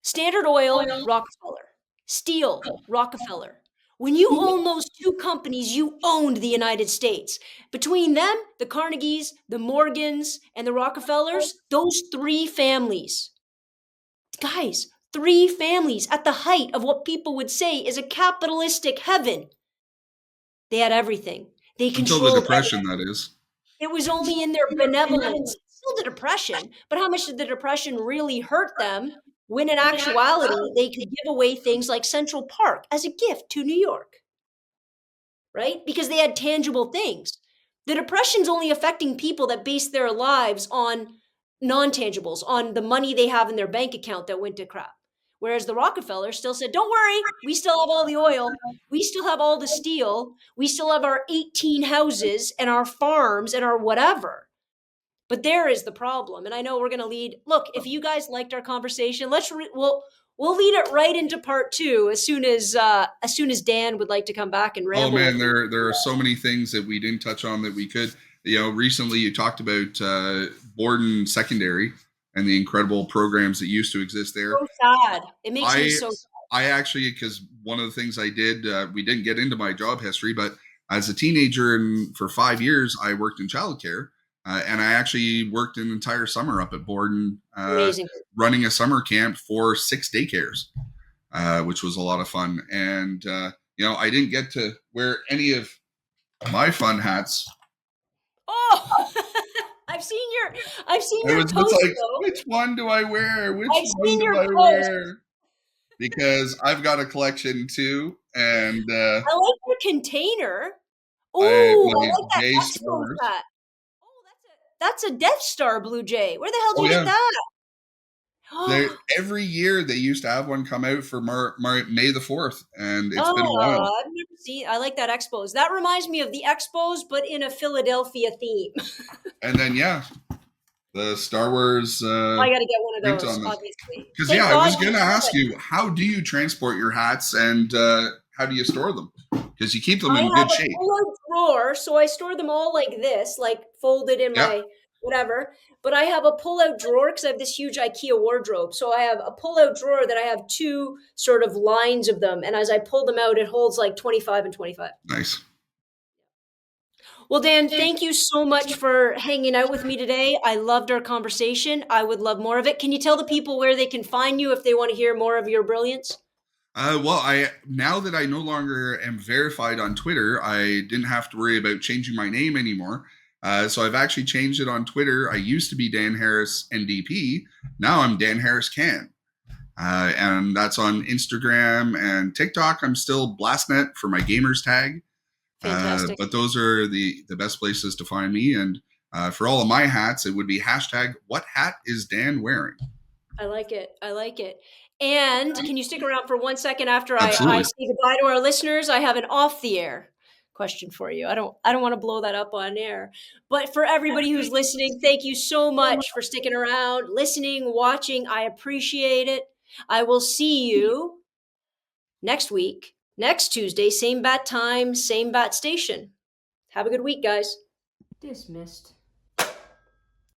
Standard Oil, Rockefeller. Steel, Rockefeller. When you own those two companies, you owned the United States. Between them, the Carnegies, the Morgans, and the Rockefellers, those three families, guys, three families at the height of what people would say is a capitalistic heaven. They had everything. They Until the controlled Depression, everything. that is. It was only in their benevolence. Still the Depression, but how much did the Depression really hurt them when in actuality they could give away things like Central Park as a gift to New York, right? Because they had tangible things. The Depression's only affecting people that base their lives on non tangibles, on the money they have in their bank account that went to crap. Whereas the Rockefellers still said, don't worry, we still have all the oil, we still have all the steel, we still have our 18 houses and our farms and our whatever. But there is the problem. And I know we're going to lead. Look, if you guys liked our conversation, we'll lead it right into part two as soon as Dan would like to come back and Oh ramble with man, me. there are so many things that we didn't touch on that we could. Recently you talked about Borden Secondary and the incredible programs that used to exist there. So sad. It makes me I so sad. I actually, because one of the things I did, we didn't get into my job history, but as a teenager and for 5 years, I worked in childcare, and I actually worked an entire summer up at Borden, Amazing. running a summer camp for 6 daycares, which was a lot of fun. And I didn't get to wear any of my fun hats. Oh, I've seen I your was just post like, though. which one do I wear? Which I've one seen do your I post. wear? Because I've got a collection too, and I like your container. I Ooh, I my like that J Expos stars. hat. Oh, that's a Death Star Blue Jay. Where the hell did Oh you get yeah, that? they every year they used to have one come out for May the 4th, and it's been a while. Oh, I've never seen. I like that Expos. That reminds me of the Expos, but in a Philadelphia theme. And then yeah, the Star Wars I got to get one of print those, on this. obviously. Because yeah, Thank I God was you gonna have ask it. you, how do you transport your hats, and how do you store them? Because you keep them I in have good a shape. pull-out drawer, so I store them all like this, like folded in Yeah, my whatever. But I have a pull-out drawer because I have this huge IKEA wardrobe. So I have a pull-out drawer that I have two sort of lines of them, and as I pull them out, it holds like 25 and 25. nice. Well, Dan, thank you so much for hanging out with me today. I loved our conversation. I would love more of it. Can you tell the people where they can find you if they want to hear more of your brilliance? Well, I now that I no longer am verified on Twitter, I didn't have to worry about changing my name anymore. So I've actually changed it on Twitter. I used to be Dan Harris NDP. Now I'm Dan Harris Can. And that's on Instagram and TikTok. I'm still Blastnet for my gamers tag. Fantastic. But those are the best places to find me. And for all of my hats, it would be hashtag what hat is Dan wearing? I like it. I like it. And can you stick around for 1 second after I Absolutely. say goodbye to our listeners? I have an off the air question for you. I don't want to blow that up on air. But for everybody who's listening, thank you so much for sticking around, listening, watching. I appreciate it. I will see you next week, next Tuesday, same bat time, same bat station. Have a good week, guys. Dismissed.